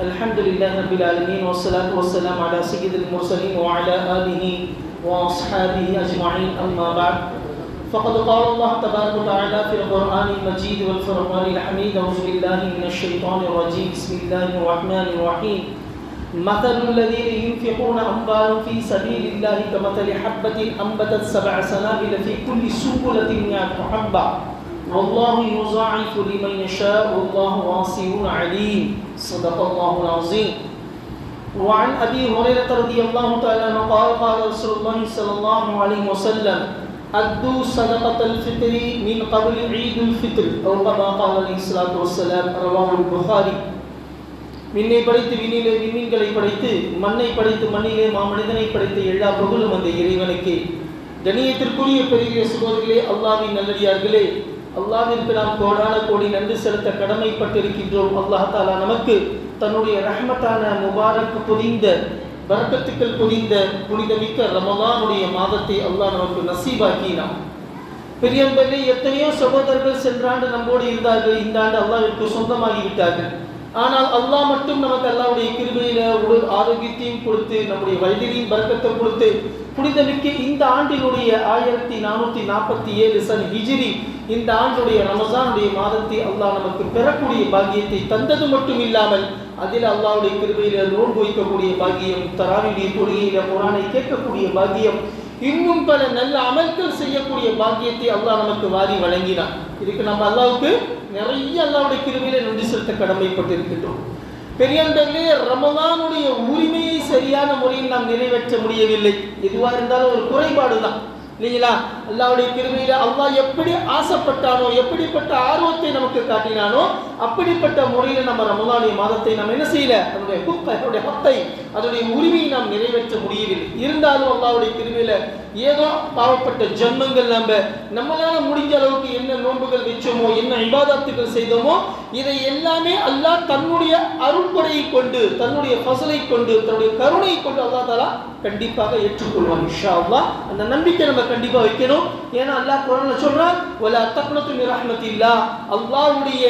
الحمد لله رب العالمين والصلاة والسلام على سيد المرسلين وعلى آله وأصحابه أجمعين أما بعد فقد قال الله تبارك وتعالى في القرآن المجيد والفرقان الحميد أعوذ بالله من الشيطان الرجيم بسم الله الرحمن الرحيم مثل الذين ينفقون أموالهم في سبيل الله كمثل حبة أنبتت 7 سنابل في كل سنبلة 100 حبة والله يضاعف لمن يشاء والله واسع عليم صدق الله العظيم. وعن أبي هريرة رضي الله تعالى عنه قال قال رسول الله صلى الله عليه وسلم أدوا صدقة الفطر من قبل عيد الفطر أو كما قال عليه الصلاة والسلام رواه البخاري. விண்ணை படைத்து விண்ணிலே விண்மீன்களை படைத்து மண்ணை படைத்து மண்ணிலே மாமனிதனை படைத்து எல்லா புகழும் அந்த இறைவனுக்கே. கண்ணியத்திற்குரிய பெரிய சகோதரர்களே, அல்லாஹ்வின் நல்லடியார்களே, அல்லாஹ்விற்கு நாம் கோடான கோடி நன்றி செலுத்த கடமைப்பட்டிருக்கின்றோம். அல்லாஹ் தஆலா நமக்கு தன்னுடைய ரஹ்மத்தான முபாரக் பொதிந்த பரக்கத்துக்கள் பொதிந்த புனிதமிக்க ரமலானுடைய மாதத்தை அல்லாஹ் நமக்கு நசீபாக்கினான். பெரியம்பர்களே, எத்தனையோ சகோதரர்கள் சென்றாண்டு நம்மோடு இருந்தார்கள், இந்த ஆண்டு அல்லாஹ்விற்கு சொந்தமாகிவிட்டார்கள். ஆனால் அல்லாஹ் மட்டும் நமக்கு அல்லாஹ்வுடைய கிருபையில உடல் ஆரோக்கியத்தையும் கொடுத்து நம்முடைய வயதிலையும் பரக்கத்தை கொடுத்து புனிதமிக்க இந்த ஆண்டினுடைய 1447 சன் ஹிஜ்ரி இந்த ஆண்டுடைய ரமஸானுடைய மாதத்தை அல்லாஹ் நமக்கு பெறக்கூடிய பாக்கியத்தை தந்தது மட்டும் இல்லாமல் அதில் அல்லாஹ்வுடைய கிருபையில நோன்பு வைக்கக்கூடிய பாக்கியம், தராவியுடைய தொழுகையில குர்ஆனை கேட்கக்கூடிய பாக்கியம், இன்னும் பல நல்ல அமல்கள் செய்யக்கூடிய பாக்கியத்தை அல்லாஹ் நமக்கு வாரி வழங்கினான். இதுக்கு நம்ம அல்லாஹ்வுக்கு நிறைய அல்லாஹ்வுடைய கிருபையில நன்றி செலுத்த கடமைப்பட்டிருக்கின்றோம். பெரியவர்களே, ரமலானுடைய உரிமையை சரியான முறையில் நாம் நிறைவேற்ற முடியவில்லை. எதுவாக இருந்தாலும் ஒரு குறைபாடு தான் இல்லைங்களா? அல்லாஹ்வுடைய கிருபையில அல்லாஹ் எப்படி ஆசைப்பட்டானோ, எப்படிப்பட்ட ஆர்வத்தை நமக்கு காட்டினானோ அப்படிப்பட்ட முறையில் நம்ம ரமலானுடைய மாதத்தை நாம் என்ன செய்யல, அதனுடைய ஹத்தை அதனுடைய உரிமையை நாம் நிறைவேற்ற முடியவில்லை. இருந்தாலும் அல்லாஹ்வுடைய கிருபையில ஏதோ பாவப்பட்ட ஜன்மங்கள் நம்மளால முடிஞ்ச அளவுக்கு என்ன நோன்புகள் வச்சோமோ, என்ன இபாதத்துகள் செய்தோமோ, இதை எல்லாமே அல்லாஹ் தன்னுடைய அருள்கொடையை கொண்டு, தன்னுடைய ஃபஸலை கொண்டு, தன்னுடைய கருணையை கொண்டு அல்லாஹ் தஆலா கண்டிப்பாக ஏற்றுக்கொள்வான் இன்ஷா அல்லாஹ். அந்த நம்பிக்கை நம்ம கண்டிப்பா வைக்கணும். ஏன்னா அல்லாஹ் குர்ஆன்ல சொல்றான், வலா தக்னது மின் ரஹ்மத்தில்லாஹ், அல்லாஹ்வுடைய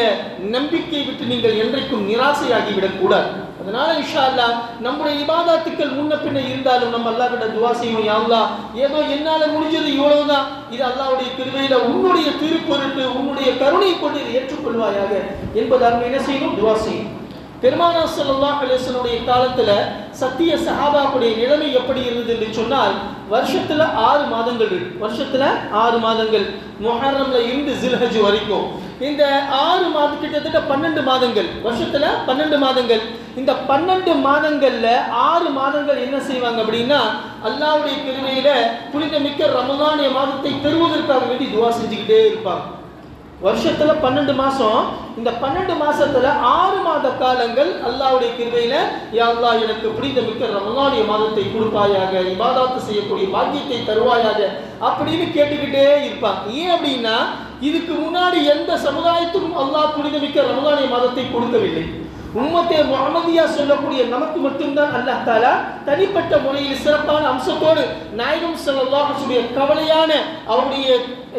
நம்பிக்கை விட்டு நீங்கள் என்றைக்கும் நிராசையாகி விடக் கூடாது. அதனால இன்ஷா அல்லாஹ் நம்முடைய இபாதத்துக்கள் முன்ன பின்ன இருந்தாலும் நம்ம அல்லாஹ் கிட்ட துஆ செய்வோம். யா அல்லாஹ், ஏதோ என்னால முடிஞ்சது இவ்வளவுதான், இது அல்லாஹ்வுடைய கிருபையில உன்னுடைய திருப்பொருட்டு உன்னுடைய கருணை கொண்டு இதை ஏற்றுக்கொள்வாயாக என்பதாக என்ன செய்யணும், துஆ செய்யணும். பெருமானார் ஸல்லல்லாஹு அலைஹி வஸல்லம் காலத்துல சத்திய சஹாபாவுடைய நிலைமை எப்படி இருந்தது என்று சொன்னால், வருஷத்துல 6 மாதங்கள் இருக்கு. வருஷத்துல 6 மாதங்கள், முஹர்ரம்ல இருந்து ஜில்ஹஜ் வரைக்கும் இந்த 6 மாதம் கிட்டத்தட்ட 12 மாதங்கள், வருஷத்துல 12 மாதங்கள். இந்த 12 மாதங்கள்ல 6 மாதங்கள் என்ன செய்வாங்க அப்படின்னா, அல்லாஹ்வுடைய கிருபையில புனிதமிக்க ரமலானுடைய மாதத்தை பெறுவதற்காக வேண்டி துஆ செஞ்சுக்கிட்டே இருப்பாங்க. வருஷத்துல 12 மாசம், இந்த 12 மாசத்துல 6 மாத காலங்கள் அல்லாஹ்வுடைய கிருபையில யா அல்லாஹ் எனக்கு புனிதமிக்க ரமலானுடைய மாதத்தை கொடுப்பாயாக, இபாதத் செய்யக்கூடிய பாக்கியத்தை தருவாயாக அப்படின்னு கேட்டுக்கிட்டே இருப்பாங்க. ஏன் அப்படின்னா, இதுக்கு முன்னாடி எந்த சமுதாயத்துக்கும் அல்லாஹ் புனிதமிக்க ரமலானுடைய மாதத்தை கொடுக்கவில்லை. உம்மத்தே முஹம்மதியா சொல்லக்கூடிய நமக்கு மட்டும்தான் அல்லாஹ் தஆலா தனிப்பட்ட முறையில் சிறப்பான அம்சத்தோடு நாயகம் ஸல்லல்லாஹு அலைஹி வஸல்லம் கவலையான அவருடைய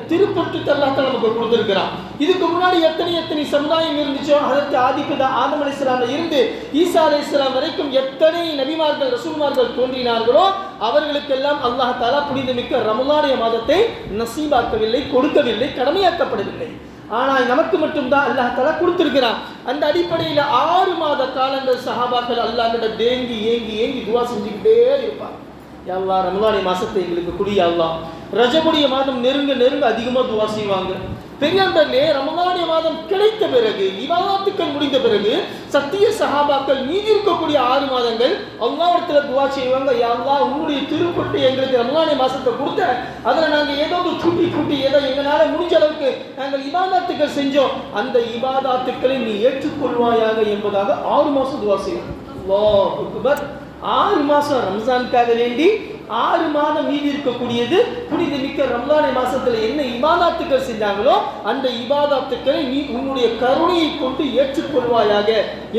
திருப்பொருட்டு அல்லாஹ் தஆலா நமக்கு கொடுத்திருக்கிறான். இதுக்கு முன்னாடி எத்தனை சமுதாயம் இருந்துச்சோ, ஹஜ்ரத் ஆதிபிதா ஆதம் அலைஹிஸ்ஸலாம்ல இருந்து ஈசா அலைஹிஸ்ஸலாம் வரைக்கும் எத்தனை நபிமார்கள் ரசூல்மார்கள் தோன்றினார்களோ அவர்களுக்கெல்லாம் அல்லாஹ் தஆலா புனிதமிக்க ரமலானுடைய மாதத்தை நசீபாக்கவில்லை, கொடுக்கவில்லை, கடமையாக்கப்படவில்லை. ஆனால் நமக்கு மட்டும்தான் அல்லாஹ் தஆலா கொடுத்திருக்கிறான். அந்த அடிப்படையில் 6 மாத காலங்கள் சஹாபாக்கள் அல்லாஹ் கிட்ட ஏங்கி ஏங்கி ஏங்கி துஆ செஞ்சுக்கிட்டே இருப்பாங்க. யா அல்லாஹ், ரமலானுடைய மாசத்தை எங்களுக்கு குடி யா அல்லாஹ். ரஜபுடைய மாதம் நெருங்க நெருங்க அதிகமாக துஆ செய்வாங்க. பெரியவர்களே, ரமலானுடைய மாதம் கிடைத்த பிறகு, இபாதத்துக்கள் முடிந்த பிறகு சத்திய சஹாபாக்கள் மீதி இருக்கக்கூடிய 6 மாதங்கள் அல்லாஹ்விடத்துல துஆ செய்வாங்க. யா அல்லாஹ், உன்னுடைய திருப்பொருட்டு எங்களுக்கு ரமலானுடைய மாசத்தை கொடுத்த, அதில் நாங்கள் ஏதோ கூட்டி ஏதோ எங்களால் முடிஞ்ச அளவுக்கு நாங்கள் இபாதத்துக்கள் செஞ்சோம், அந்த இபாதத்துக்களை நீ ஏற்றுக்கொள்வாயாக என்பதாக 6 மாசம் துஆ செய்வாங்க. அல்லாஹ் அக்பர். 6 மாசம் ரம்ஜானுக்காக வேண்டி, 6 மாதம் மீதி இருக்கக்கூடியது புனிதமிக்க ரமலானுடைய மாசத்துல என்ன இபாதத்துக்கள் செஞ்சாங்களோ அந்த இபாதத்துக்களை நீ உன்னுடைய கருணையை கொண்டு ஏற்றுக்கொள்வாயாக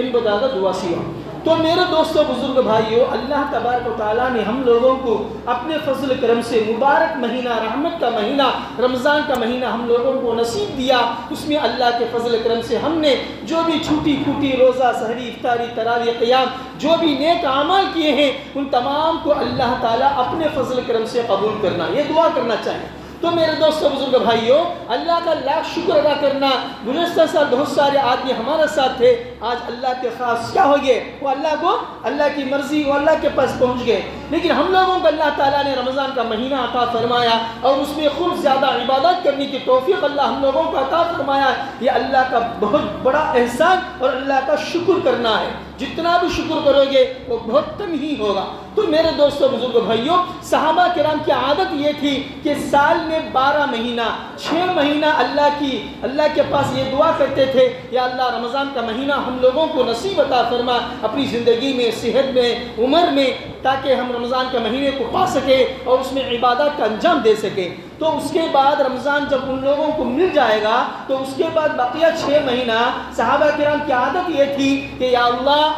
என்பதாக துஆ செய்வாங்க. तो मेरे दोस्तों बुजुर्ग भाइयों, अल्लाह तबारक व तआला ने हम लोगों को अपने फजल करम से मुबारक महीना, रहमत का महीना, रमज़ान का महीना हम लोगों को नसीब दिया। उसमें अल्लाह के फजल करम से हमने जो भी छूटी फूटी रोज़ा, सहरी, इफ्तारी, तरावी, क़ियाम, जो भी नेक अमाल किए हैं, उन तमाम को अल्लाह ताला अपने फजल करम से कबूल करना, ये दुआ करना चाहिए। तो मेरे दोस्तों बुजुर्ग भाइयों, अल्लाह का लाख शुक्र अदा करना। गुज़श्ता साल बहुत सारे आदमी हमारे साथ थे, आज अल्लाह के खास क्या हो गए, वो अल्लाह की मर्जी, वो अल्लाह के पास पहुंच गए। लेकिन हम लोगों को अल्लाह ताला ने रमज़ान का महीना अता फरमाया और उसमें खूब ज़्यादा इबादत करने की तौफीक अल्लाह हम लोगों को अता फरमाया। ये अल्लाह का बहुत बड़ा एहसान और अल्लाह का शुक्र करना है। जितना भी शुक्र करोगे वो बहुत कम ही होगा। तो मेरे दोस्तों बुजुर्ग भाइयों, सहाबा किराम की आदत ये थी कि साल में 12 महीना, 6 महीना अल्लाह के पास ये दुआ करते थे, या अल्लाह रमज़ान का महीना हम लोगों को नसीब अता फरमा अपनी ज़िंदगी में, सेहत में, उम्र में, ताकि हम रमज़ान के महीने को पा सके और उसमें इबादत का अंजाम दे सके। तो उसके बाद रमज़ान जब उन लोगों को मिल जाएगा तो उसके बाद बकिया 6 महीना सहाबा किराम की आदत ये थी कि या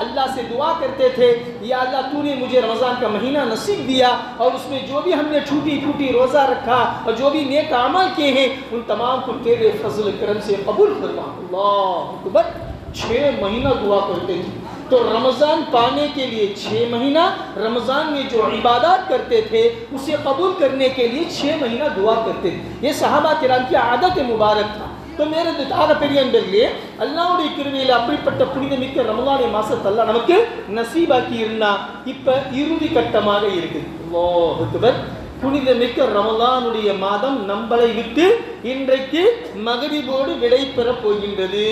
अल्लाह से दुआ करते थे, या अल्लाह तूने मुझे रमज़ान का महीना नसीब दिया और उसमें जो भी हमने छूटी फूटी रोज़ा रखा और जो भी नेक अमल किए हैं उन तमाम को तेरे फजल करम से कबूल फरमा। अल्लाह अकबर। 6 महीना दुआ करते थे। तो रमज़ान पाने के लिए 6 महीना, रमज़ान में जो इबादत करते थे उसे कबूल करने के लिए 6 महीना दुआ करते थे। ये सहाबा किराम की आदत मुबारक था। तो मेरे தார பெரியவர்களே, அல்லாஹ்வுடைய கிருபையில அப்படிப்பட்ட புனிதமிக்க ரமலானை மாசத்தை அல்லாஹ் நமக்கு நசீபாக்கி இருந்தா இப்ப இறுதி கட்டமாக இருக்குது. அல்லாஹ் அக்பர். புனிதமிக்க ரமலானுடைய மாதம் நம்மளை விட்டு இன்றைக்கு மகரிபோடு விடை பெற போகின்றது.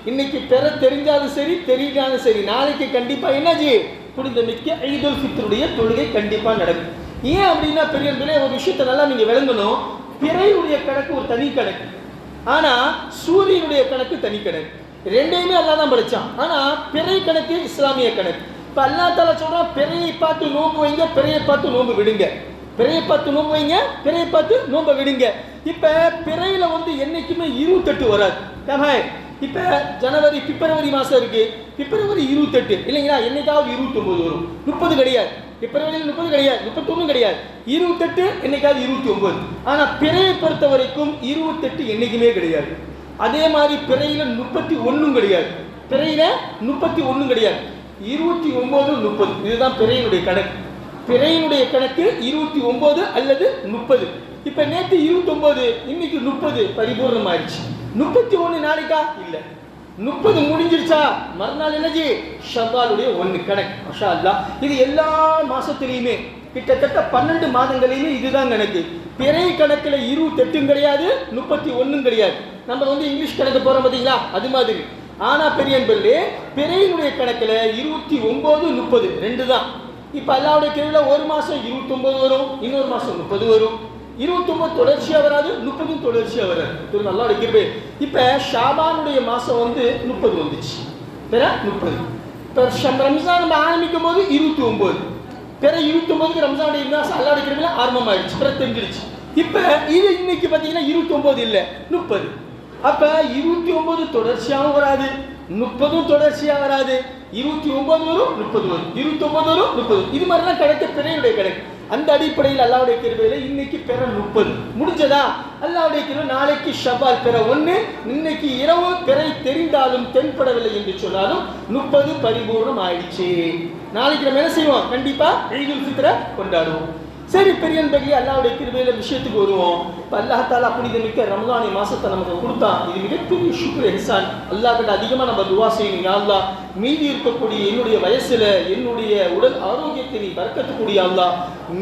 இன்னைக்கு பெற தெரிஞ்சாலும் சரி, தெரியலாலும் சரி, நாளைக்கு கண்டிப்பா என்னது, புனிதமிக்க ஈதுல் ஃபித்ருடைய தொழுகை கண்டிப்பா நடக்கும். ஏன் அப்படின்னா பெரியவர்களே, ஒரு விஷயத்தை நல்லா நீங்க விளங்கணும். பிறையுடைய கணக்கு ஒரு தனி கணக்கு, ஆனா சூரியனுடைய கணக்கு தனி கணக்கு. ரெண்டையுமே அல்லாஹ் தான் படைச்சான். ஆனா பிறை கணக்கு இஸ்லாமிய கணக்கு. இப்ப அல்லாஹ் தஆலா சொல்றான், பிறையை பார்த்து நோன்பு வைங்க, பிறையை பார்த்து நோன்பு விடுங்க. பிறையை பார்த்து நோன்பு வைங்க, பிறையை பார்த்து நோன்பு விடுங்க. இப்ப பிறையில என்னைக்குமே 28 வராது. இப்ப ஜனவரி, பிப்ரவரி மாசம் இருக்கு, பிப்ரவரி 28 இல்லைங்களா, என்னைக்காவது 29 வரும். 30 கிடையாது, பிப்ரவரியில் 30 கிடையாது, 31 கிடையாது, 28 என்னைக்காவது 29. ஆனா பிறையை பொறுத்த வரைக்கும் 28 என்னைக்குமே கிடையாது. அதே மாதிரி பிறையில 31 கிடையாது, பிறையில 31 கிடையாது, 29 30. இதுதான் பிறையினுடைய கணக்கு. பிறையினுடைய கணக்கு 29 அல்லது 30. இப்ப நேற்று 29, இன்னைக்கு 30 பரிபூர்ணம் ஆயிடுச்சு. 31 நாளைக்கா இல்ல, 30 முடிஞ்சிருச்சா மறுநாள் என்னது, ஷவ்வாலுடைய 1 கணக்கு. மாஷா அல்லாஹ். இது எல்லா மாசத்திலையுமே கிட்டத்தட்ட 12 மாதங்களிலுமே இதுதான் கணக்கு. பிறை கணக்குல 28 கிடையாது, 31 கிடையாது. நம்ம இங்கிலீஷ் கணக்கு போறோம் பாத்தீங்களா, அது மாதிரி. ஆனா பெரியன்பர்களே, பிறையினுடைய கணக்குல 29 30 ரெண்டு தான். இப்ப அல்லாஹ்வுடைய கிருபையில ஒரு மாசம் 29 வரும், இன்னொரு மாசம் 30 வரும். 29 தொடர்ச்சியா வராது, 30 தொடர்ச்சியா வராது. இது அல்லாஹ்வுடைய கிருபை. இப்ப ஷாபானுடைய மாசம் 30 வந்துச்சு, பிற 30. இப்ப ரம்ஜான் நம்ம ஆரம்பிக்கும் போது 29, பிற 29க்கு ரம்ஜானுடைய மாசம் அல்லாஹ்வுடைய கிருபையில ஆரம்பமாயிடுச்சு, பிற தெரிஞ்சிருச்சு. இப்ப இது இன்னைக்கு பாத்தீங்கன்னா 29 இல்ல 30. அப்ப 29 தொடர்ச்சியாவும் வராது, 30 தொடர்ச்சியா வராது. 29 வரும், 30 வரும், 29 வரும், 30. இது மாதிரிலாம் கணக்கு பிறையுடைய கணக்கு. அந்த அடிப்படையில் அல்லாஹ்வுடைய கிருபையில இன்னைக்கு பிற 30 முடிஞ்சதா, அல்லாஹ்வுடைய கிருபை நாளைக்கு ஷவ்வால் பிற 1, இன்னைக்கு இரவு பிறை தெரிந்தாலும் தென்படவில்லை என்று சொன்னாலும் 30 பரிபூர்ணம் ஆயிடுச்சு. நாளைக்கு நம்ம என்ன செய்வோம், கண்டிப்பா ஈதுல் ஃபித்ர கொண்டாடுவோம். சரி பெரியன்பர்களே, அல்லாஹ்வுடைய கிருபையில விஷயத்துக்கு வருவோம். இப்போ அல்லாஹ் தாலா புனிதமிக்க ரமலானை மாசத்தை நமக்கு கொடுத்தான். இது மிகப்பெரிய ஷுக்ர் எஹ்சான். அல்லாஹ் கிட்ட அதிகமாக நம்ம துவா செய்யணும். யா அல்லாஹ், மீதி இருக்கக்கூடிய என்னுடைய வயசுல என்னுடைய உடல் ஆரோக்கியத்தை நீ பரக்கத்துக்கூடிய அல்லாஹ்,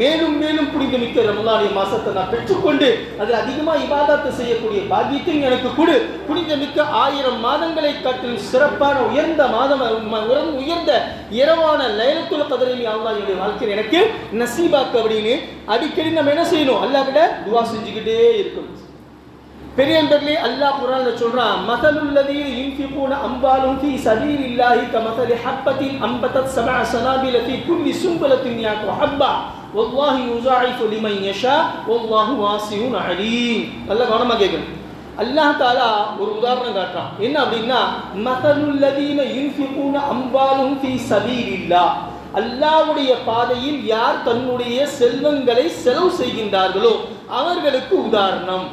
மேலும் மேலும் புனிதமிக்க ரமலானை மாசத்தை நான் பெற்றுக்கொண்டு அதில் அதிகமாக இபாதத்தை செய்யக்கூடிய பாக்கியத்தை எனக்கு கொடு. புனிதமிக்க 1000 மாதங்களை காட்டிலும் சிறப்பான உயர்ந்த மாதம், உயர்ந்த இரவான லைலத்துல் கத்ரை அல்லாஹ் என்னுடைய வாழ்க்கையில் எனக்கு நசீபாக்கு அப்படின்னு அடிக்கடி நம்ம என்ன செய்யணும், அல்லாஹ் கிட்ட துஆ செஞ்சுக்கிட்டே இருக்கணும். பெரியவர்களே, அல்லாஹ் குர்ஆன்ல சொல்றான், மஸலுல் லதீன யுன்ஃபிகூன அம்வாலஹும் ஃபீ ஸபீலில்லாஹி கமஸலி ஹப்பத்தின் அம்பதத் சபஅ ஸனாபில ஃபீ குல்லி சுன்பலத்தின் மியத்து ஹப்பா வல்லாஹு யுஸாஇஃபு லிமன் யஷா வல்லாஹு வாஸிஉன் அலீம். அல்லாஹ் கவனமா கேட்கணும். அல்லாஹ் தாலா ஒரு உதாரணம் காட்டுறான். என்ன அப்படின்னா, மஸலுல் லதீன யுன்ஃபிகூன அம்வாலஹும் ஃபீ ஸபீலில்லாஹ், அல்லாஹ்வுடைய பாதையில் யார் தன்னுடைய செல்வங்களை செலவு செய்கின்றார்களோ அவர்களுக்கு உதாரணம்.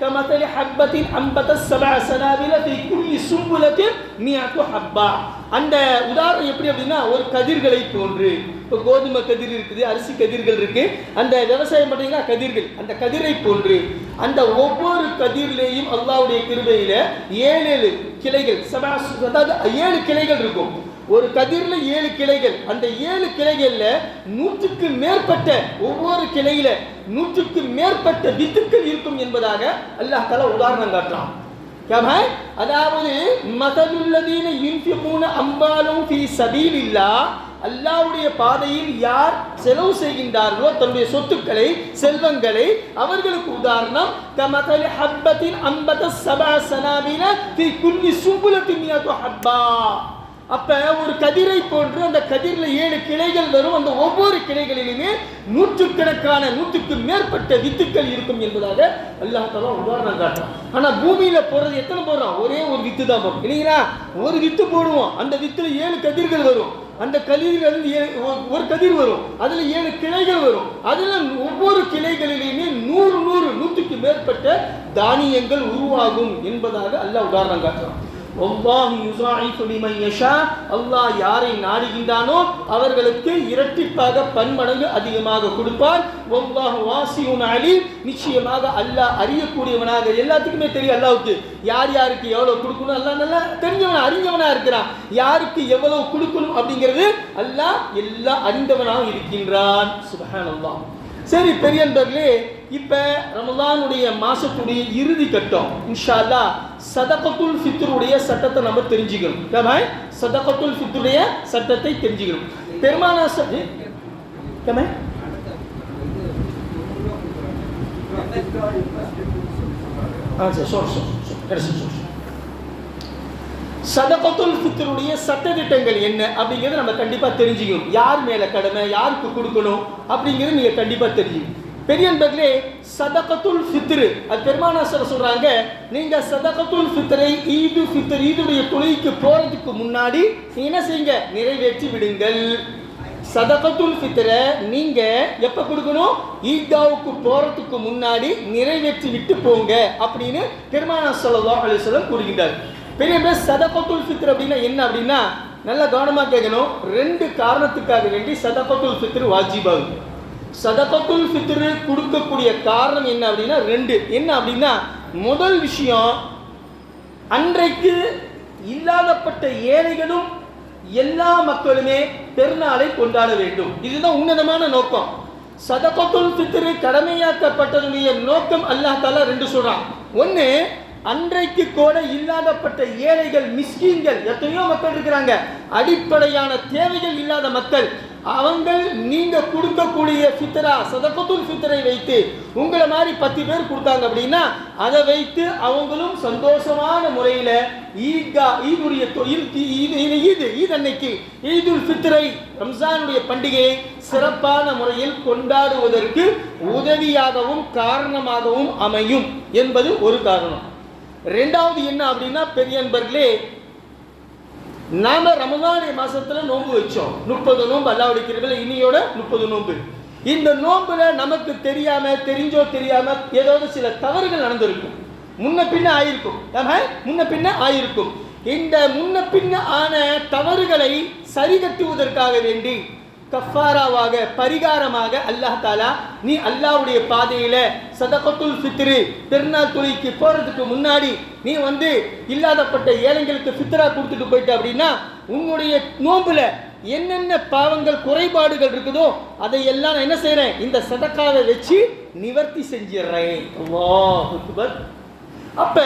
கமஸலி ஹப்பத்தின் அம்பதஸ் சபஅ ஸனாபில ஃபீ குல்லி சும்புலத்தின் மிஅத்து ஹப்பா. அந்த உதாரணம் எப்படி அப்படின்னா, ஒரு கதிர்களை போன்று. இப்போ கோதுமை கதிர் இருக்குது, அரிசி கதிர்கள் இருக்கு, அந்த விவசாயம் பண்ணீங்கன்னா கதிர்கள், அந்த கதிரை போன்று அந்த ஒவ்வொரு கதிரிலேயும் அல்லாஹ்வுடைய கிருபையில 7 கிளைகள், அதாவது 7 கிளைகள் இருக்கும். ஒரு கதிர்ல 7 கிளைகள், அந்த 7 கிளைகள்ல 100க்கு மேற்பட்ட, ஒவ்வொரு கிளையில 100க்கு மேற்பட்ட வித்துக்கள் இருக்கும் என்பதாக அல்லாஹ் தஆலா உதாரணம் காட்டுறான். அதாவது மஸலுல் லதீன யுன்ஃபிகூன அம்வாலஹும் ஃபீ ஸபீலில்லாஹ், அல்லாஹ்வுடைய பாதையில் யார் செலவு செய்கின்றார்களோ தன்னுடைய சொத்துக்களை செல்வங்களை அவர்களுக்கு உதாரணம் கமஸலி ஹப்பத்தின் அம்பதஸ் சபஅ ஸனாபில ஃபீ குல்லி சும்புலத்தின் மிஅத்து ஹப்பா. அப்ப ஒரு கதிரை போன்று அந்த கதிரில் 7 கிளைகள் வரும். அந்த ஒவ்வொரு கிளைகளிலுமே 100க்கு மேற்பட்ட வித்துக்கள் இருக்கும் என்பதாக அல்லாஹ் தஆலா உதாரணம் காட்டுறான். ஆனா பூமியில போறது எத்தனை போடுறோம்? ஒரே ஒரு வித்து தான் போடும் இல்லைங்களா? ஒரு வித்து போடுவோம், அந்த வித்துல 7 கதிர்கள் வரும். அந்த கதிர்கள் ஒரு கதிர் வரும், அதுல 7 கிளைகள் வரும். அதுல ஒவ்வொரு கிளைகளிலுமே 100க்கு மேற்பட்ட தானியங்கள் உருவாகும் என்பதாக அல்லாஹ் உதாரணம் காட்டுறான். வல்லாஹு யுஸாஇஃபு லிமன் யஷா, அல்லாஹ் யாரை நாடுகின்றானோ அவர்களுக்கு இரட்டிப்பாக பன்மடங்கு அதிகமாக கொடுப்பார். வல்லாஹு வாசிஉன் அலீம், நிச்சயமாக அல்லாஹ் அறியக்கூடியவனாக, எல்லாத்துக்குமே தெரியும் அல்லாஹ்வுக்கு யார் யாருக்கு எவ்வளவு கொடுக்கணும். அல்லாஹ் நல்லா தெரிஞ்சவனா அறிஞ்சவனா இருக்கிறான். யாருக்கு எவ்வளவு கொடுக்கணும் அப்படிங்கிறது அல்லாஹ் எல்லாம் அறிந்தவனாக இருக்கின்றான். சுப்ஹானல்லாஹ். சரி பெரியன்பர்களே, இப்ப ரமலானுடைய மாசத்துடைய இறுதி கட்டம். இன்ஷா அல்லாஹ் சதகத்துல் ஃபித்ருடைய சட்டத்தை நம்ம தெரிஞ்சுக்கணும். சதகத்துல் ஃபித்ருடைய சட்டத்தை தெரிஞ்சுக்கணும். பெருமானார் சதகத்துல் ஃபித்ருடைய சட்டதிட்டங்கள் என்ன அப்படிங்கிறத நம்ம கண்டிப்பா தெரிஞ்சுக்கணும். யார் மேல கடமை, யாருக்கு கொடுக்கணும் அப்படிங்கிறது நீங்க கண்டிப்பா தெரிஞ்சுக்கணும். பெரியன்பர்களே, சதகத்துல் ஃபித்ர், அது பெருமானார் சொல்றாங்க, நீங்க சதகத்துல் ஃபித்ரை ஈதுடைய தொழுகைக்கு போறதுக்கு முன்னாடி நீங்க என்ன செய்யுங்க, நிறைவேற்றி விடுங்கள். சதகத்துல் ஃபித்ரை நீங்க எப்ப கொடுக்கணும்? ஈத்காவுக்கு போறதுக்கு முன்னாடி நிறைவேற்றி விட்டு போங்க அப்படின்னு பெருமானார் ஸல்லல்லாஹு அலைஹி வஸல்லம் கூறுகின்றார். பெரிய சதகத்துல் ஃபித்ர் அப்படின்னா என்ன அப்படின்னா, நல்லா கவனமா கேட்கணும். 2 காரணத்துக்காக வேண்டி சதகத்துல் ஃபித்ர் வாஜிபாகும். சதகத்துல் ஃபித்ர் கொடுக்கக்கூடிய காரணம் என்ன அப்படின்னா 2. என்ன அப்படின்னா, முதல் விஷயம், அன்றைக்கு இல்லாதப்பட்ட ஏழைகளும் எல்லா மக்களுமே பெருநாளை கொண்டாட வேண்டும். இதுதான் உன்னதமான நோக்கம். சதகத்துல் ஃபித்ர் கடமையாக்கப்பட்டதுடைய நோக்கம் அல்லாஹ் தஆலா 2 சொல்றான். 1, அன்றைக்கு கூட இல்லாதப்பட்ட ஏழைகள், மிஸ்கீன்கள், எத்தனையோ மக்கள் இருக்கிறாங்க, அடிப்படையான தேவைகள் இல்லாத மக்கள், அவங்கள் நீங்க கொடுக்கக்கூடிய ஃபித்ரா சதகத்துல் ஃபித்ரை வைத்து உங்களை மாதிரி 10 பேர் கொடுத்தாங்க அப்படின்னா அதை வைத்து அவங்களும் சந்தோஷமான முறையில் ஈத் அன்னைக்கு ஈதுல் ஃபித்ரை, ரம்ஜானுடைய பண்டிகையை சிறப்பான முறையில் கொண்டாடுவதற்கு உதவியாகவும் காரணமாகவும் அமையும் என்பது ஒரு காரணம். 2வது என்ன அப்படின்னா, பெரியன்பர்களே, நாம ரமலான் மாசத்துல நோன்பு வச்சோம். 30 நோன்பு அல்லாஹ்வுடைய கிருபையில இனியோட 30 நோன்பு. இந்த நோன்புல நமக்கு தெரியாம, தெரிஞ்சோ தெரியாம ஏதாவது சில தவறுகள் நடந்திருக்கும், முன்ன பின்ன ஆயிருக்கும். இந்த முன்ன பின்ன ஆன தவறுகளை சரி கட்டுவதற்காக வேண்டி கஃபாராவாக, பரிகாரமாக அல்லாஹ் தஆலா நீ அல்லாஹ்வுடைய பாதையில சதகத்துல் ஃபித்ர் பெருநாள் தொழுகைக்கு போறதுக்கு முன்னாடி நீ இல்லாதப்பட்ட ஏழைகளுக்கு ஃபித்ரா கொடுத்துட்டு போயிட்ட அப்படின்னா உன்னுடைய நோன்புல என்னென்ன பாவங்கள் குறைபாடுகள் இருக்குதோ அதையெல்லாம் நான் என்ன செய்றேன், இந்த சதகாவை வச்சு நிவர்த்தி செஞ்சிடுறேன். அல்லாஹ் அக்பர். அப்ப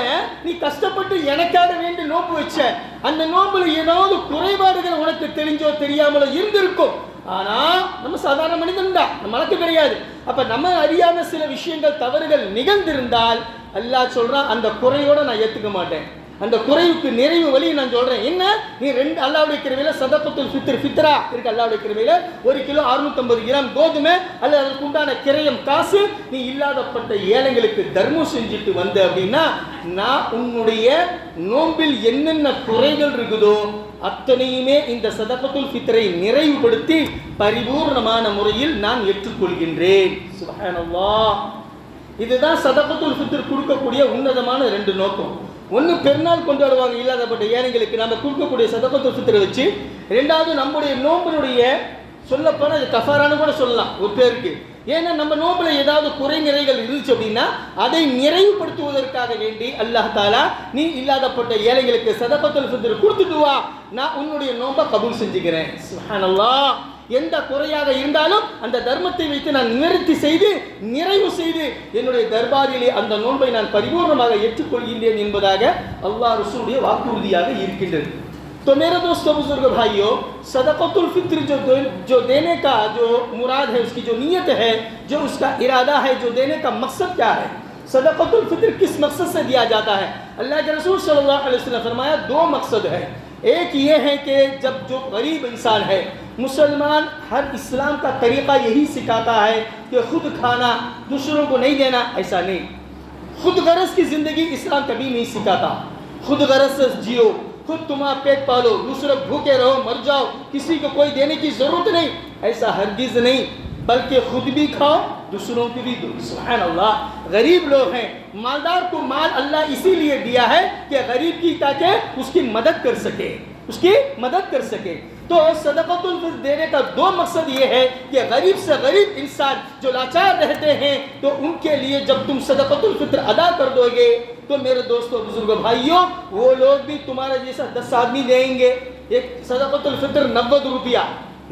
நீ கஷ்டப்பட்டு எனக்காக வேண்டி நோன்பு வச்ச, அந்த நோன்புல ஏதாவது குறைபாடுகள் உனக்கு தெரிஞ்சோ தெரியாமலோ இருந்திருக்கும். ஆனா நம்ம சாதாரண மனிதன் தான், நம்ம மலக்கு கிடையாது. அப்ப நம்ம அறியாம சில விஷயங்கள், தவறுகள் நிகழ்ந்திருந்தால் அல்லாஹ் சொல்றான், அந்த குறையோட நான் ஏத்துக்க மாட்டேன். அந்த குறைவுக்கு நிறைவு வழியை நான் சொல்றேன். என்ன, நீ ரெண்டு அல்லாஹ்வுடைய கிருபையில சதகத்துல் ஃபித்ர் ஃபித்ரா இருக்கு. அல்லாஹ்வுடைய கிருபையில 1 கிலோ 650 கிராம் கோதுமை அல்லது அதுக்கு உண்டான கிரயம் காசு நீ இல்லாதப்பட்ட ஏழைகளுக்கு தர்மம் செஞ்சுட்டு வந்த அப்படின்னா, நான் உன்னுடைய நோம்பில் என்னென்ன குறைகள் இருக்குதோ அத்தனையுமே இந்த சதகத்துல் ஃபித்ரை நிறைவுபடுத்தி பரிபூர்ணமான முறையில் நான் ஏற்றுக்கொள்கின்றேன். சுப்ஹானல்லாஹ். இதுதான் சதகத்துல் ஃபித்ர் கொடுக்கக்கூடிய உன்னதமான 2 நோக்கம். ஒன்று, பெருநாள் கொண்டாடுவாங்க இல்லாதப்பட்ட ஏழைகளுக்கு நம்ம கொடுக்கக்கூடிய சதகத்துல் ஃபித்ரை வச்சு. ரெண்டாவது, நம்முடைய நோம்பினுடைய சொல்லப்போனால் இது கஃபாரான்னு கூட சொல்லலாம் ஒரு பேருக்கு. ஏன்னா நம்ம நோம்புல ஏதாவது குறை நிறைகள் இருந்துச்சு அப்படின்னா அதை நிறைவுபடுத்துவதற்காக வேண்டி அல்லாஹ் தாலா நீ இல்லாதப்பட்ட ஏழைகளுக்கு சதகத்துல் ஃபித்ர் கொடுத்துட்டு வா, நான் உன்னுடைய நோம்பை கபூல் செஞ்சுக்கிறேன். சுப்ஹானல்லாஹ். எந்த குறையாக இருந்தாலும் அந்த தர்மத்தை வைத்து நான் நிவர்த்தி செய்து நிறைவு செய்து என்னுடைய தர்பாரிலே அந்த நோன்பை நான் பரிபூர்ணமாக ஏற்றுக்கொள்கின்றேன் என்பதாக அல்லாஹ் ரசூலுடைய வாக்குறுதியாக இருக்கின்றது. तो मेरे दोस्तों बुजुर्ग भाइयों, सदक़तुल फित्र जो देने का जो मुराद है, उसकी जो नीयत है, जो उसका इरादा है, जो देने का मकसद क्या है, सदक़तुल फित्र किस मकसद से दिया जाता है? अल्लाह के रसूल सल्लल्लाहु अलैहि वसल्लम फरमाया 2 मकसद है. एक ये है कि जब जो गरीब इंसान है, मुसलमान हर इस्लाम का तरीक़ा यही सिखाता है कि खुद खाना दूसरों को नहीं देना, ऐसा नहीं. खुद गरज की ज़िंदगी इस्लाम कभी नहीं सिखाता. खुद गरज से जियो, खुद तुम्हारा पेट पालो, दूसरे भूखे रहो मर जाओ, किसी को कोई देने की ज़रूरत नहीं, ऐसा हरगिज़ नहीं. बल्कि खुद भी खाओ दूसरों को भी दो. सुभान अल्लाह. गरीब लोग हैं, मालदार को माल अल्लाह इसीलिए दिया है कि गरीब की ताकि उसकी मदद कर सके, उसकी मदद कर सके. तो सदक़तुल फित्र देने का 2 मकसद ये है कि गरीब से गरीब इंसान जो लाचार रहते हैं, तो उनके लिए जब तुम सदक़तुल फित्र अदा कर दोगे तो मेरे दोस्तों बुजुर्ग भाइयों, वो लोग भी तुम्हारे जैसा 10 आदमी देंगे. एक सदक़तुल फित्र 90 रुपया,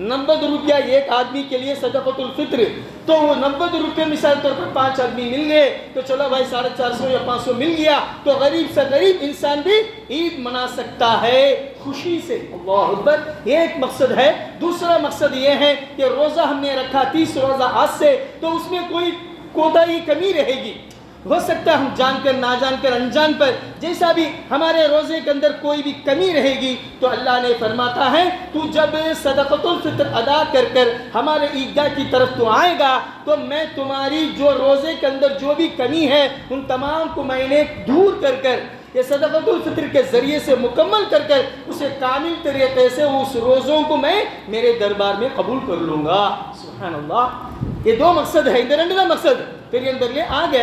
90 रुपया एक आदमी के लिए सदक़तुल फित्र. तो वो 90 रुपये मिसाल तौर पर 5 आदमी मिल गए, तो चलो भाई 450 या 500 मिल गया, तो गरीब से गरीब इंसान भी ईद मना सकता है खुशी से. अल्लाह अकबर. एक मकसद है. दूसरा मकसद ये है कि रोज़ा हमने रखा 30 रोज़ा आज से, तो उसमें कोई कोताही कमी रहेगी. हो सकता है हम जानकर ना जानकर अनजान पर जैसा भी हमारे रोज़े के अंदर कोई भी कमी रहेगी, तो अल्लाह ने फरमाता है तू जब सदक़तुल फित्र अदा कर कर हमारे ईदगाह की तरफ तो आएगा, तो मैं तुम्हारी जो रोज़े के अंदर जो भी कमी है उन तमाम को मैंने दूर कर कर ये सदक़तुल फित्र के ज़रिए से मुकम्मल कर कर उसे कामिल तरीक़े से उस रोज़ों को मैं मेरे दरबार में कबूल कर लूँगा. सुभान अल्लाह. ये 2 मकसद है. இந்த 2 தான் மக்சத். பெரியவர்களே, ஆக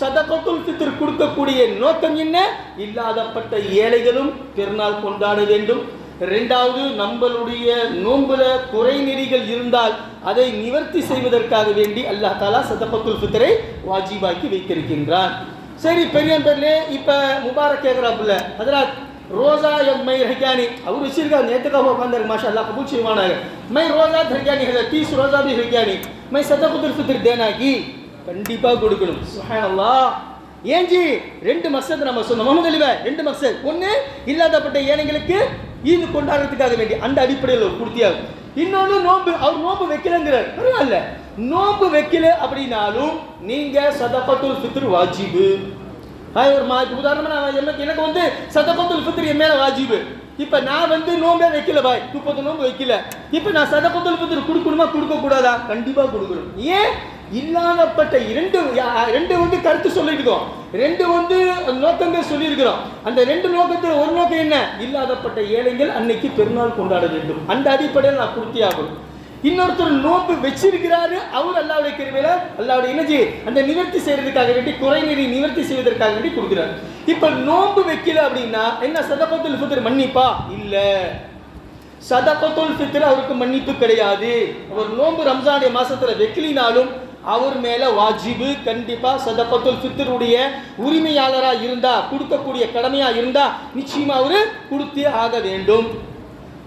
சதகத்துல் ஃபித்ர் கொடுக்கக்கூடிய நோக்கம் என்ன? இல்லாதப்பட்ட ஏழைகளும் பெருநாள் கொண்டாட வேண்டும். இரண்டாவது, நம்மளுடைய நோன்புல குறை நெறிகள் இருந்தால் அதை நிவர்த்தி செய்வதற்காக வேண்டி அல்லாஹ் தாலா சதகத்துல் ஃபித்ரை வாஜிபாக்கி வைத்திருக்கின்றான். சரி பெரியவர்களே, இப்போ முபாரக் கேட்குறாப்புல, ஹஜ்ரத் रोज़ा या मैं रह गया नहीं, और उसी का नेता का वो बंदर माशाअल्लाह कबूल छीवाना है, मैं रोज़ा धर गया नहीं है, 30 रोज़ा भी रह गया नहीं, मैं सदक़तुल फित्र देना की கண்டிப்பாக கொடுக்கணும். சுப்ஹானல்லாஹ். ஏன் ஜி 2 மக்சத் நம்ம சொன்னோம் முகமது அலி பாய். 2 மக்சத். ஒன்று, இல்லாதப்பட்ட ஏழைகளுக்கு ஈது கொண்டாடுறதுக்காக வேண்டி அந்த அடிப்படையில் கொடுத்தியாகும். இன்னொன்று, நோன்பு. அவர் நோன்பு வைக்கலங்கிறார், பரவாயில்ல. நோன்பு வைக்கல அப்படின்னாலும் நீங்க சதகத்துல் ஃபித்ர் வாஜிபு. ஒரு உதாரணமாக நான் எனக்கு வந்து சதகத்துல் ஃபித்ர் என் மேலே வாஜிபு. இப்போ நான் வந்து நோம்பே வைக்கல பாய், 30 நோம்பு வைக்கல. இப்போ நான் சதகத்துல் ஃபித்ர் கொடுக்கணுமா கொடுக்கக்கூடாதா? கண்டிப்பாக கொடுக்கணும். ஏன்? இல்லாதப்பட்ட ரெண்டு வந்து கருத்து சொல்லியிருக்கோம், 2 வந்து நோக்கங்கள் சொல்லியிருக்கிறோம். அந்த 2 நோக்கத்தில் ஒரு நோக்கம் என்ன? இல்லாதப்பட்ட ஏழைகள் அன்னைக்கு பெருநாள் கொண்டாட வேண்டும். அந்த அடிப்படையில் நான் கொடுத்தியாகணும். இன்னொருத்தர் நோன்பு வச்சிருக்கிறாரு, அவர் அல்லாஹ்வுடைய கிருபையில அல்லாஹ்வுடைய எனர்ஜி அந்த நிவர்த்தி செய்யறதுக்காக வேண்டி குறைநீரை நிவர்த்தி செய்வதற்காக வேண்டி கொடுக்கிறார். இப்ப நோன்பு வைக்கல அப்படின்னா என்ன சதகத்துல் ஃபித்ர் மன்னிப்பா? இல்ல, சதகத்துல் ஃபித்ர் அவருக்கு மன்னிப்பு கிடையாது. அவர் நோன்பு ரம்ஜானுடைய மாசத்துல வைக்கலினாலும் அவர் மேல வாஜிபு. கண்டிப்பா சதகத்துல் ஃபித்ருடைய உரிமையாளரா இருந்தா, கொடுக்கக்கூடிய கடமையா இருந்தா நிச்சயமா அவரு கொடுத்தே ஆக வேண்டும்.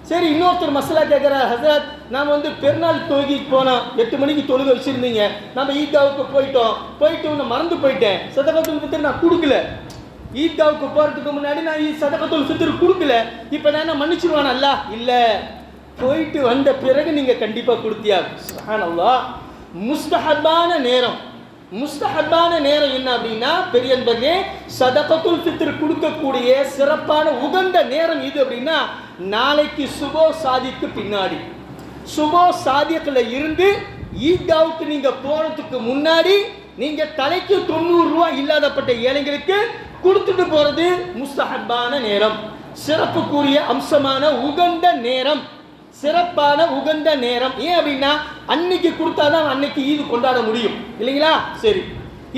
சரி, இன்னொருத்தர் மசாலா கேட்குறார், ஹசரத் நாம் வந்து பெருநாள் தொழுகைக்கு போனோம், 8 மணிக்கு தொழுகை வச்சுருந்தீங்க, நம்ம ஈத்காவுக்கு போயிட்டு மறந்து போயிட்டேன், சதகத்துல் ஃபித்ர் நான் கொடுக்கல. ஈத்காவுக்கு போகிறதுக்கு முன்னாடி நான் சதகத்துல் ஃபித்ர் கொடுக்கல, இப்போ நான் என்ன மன்னிச்சிருவான் அல்லாஹ்? இல்லை, போயிட்டு வந்த பிறகு நீங்கள் கண்டிப்பாக கொடுத்தியா. சுப்ஹானல்லாஹ். முஸ்தஹப்பான நேரம், முஸ்தஹப்பான நேரம் என்ன அப்படின்னா பெரியன்பர்களே, சதகத்துல் ஃபித்ர் கொடுக்கக்கூடிய சிறப்பான உகந்த நேரம் இது அப்படின்னா நாளைக்கு சுபோ சாதிக்கு பின்னாடி, சுபோ சாதியத்தில் இருந்து ஈத்காவுக்கு நீங்க போறதுக்கு முன்னாடி நீங்க தலைக்கு 90 ரூபாய் இல்லாதப்பட்ட ஏழைங்களுக்கு கொடுத்துட்டு போறது முஸ்தஹப்பான நேரம், சிறப்புக்குரிய அம்சமான உகந்த நேரம், சிறப்பான உகந்த நேரம். ஏன் அப்படின்னா அன்னைக்கு கொடுத்தாதான் அன்னைக்கு ஈது கொண்டாட முடியும் இல்லைங்களா? சரி,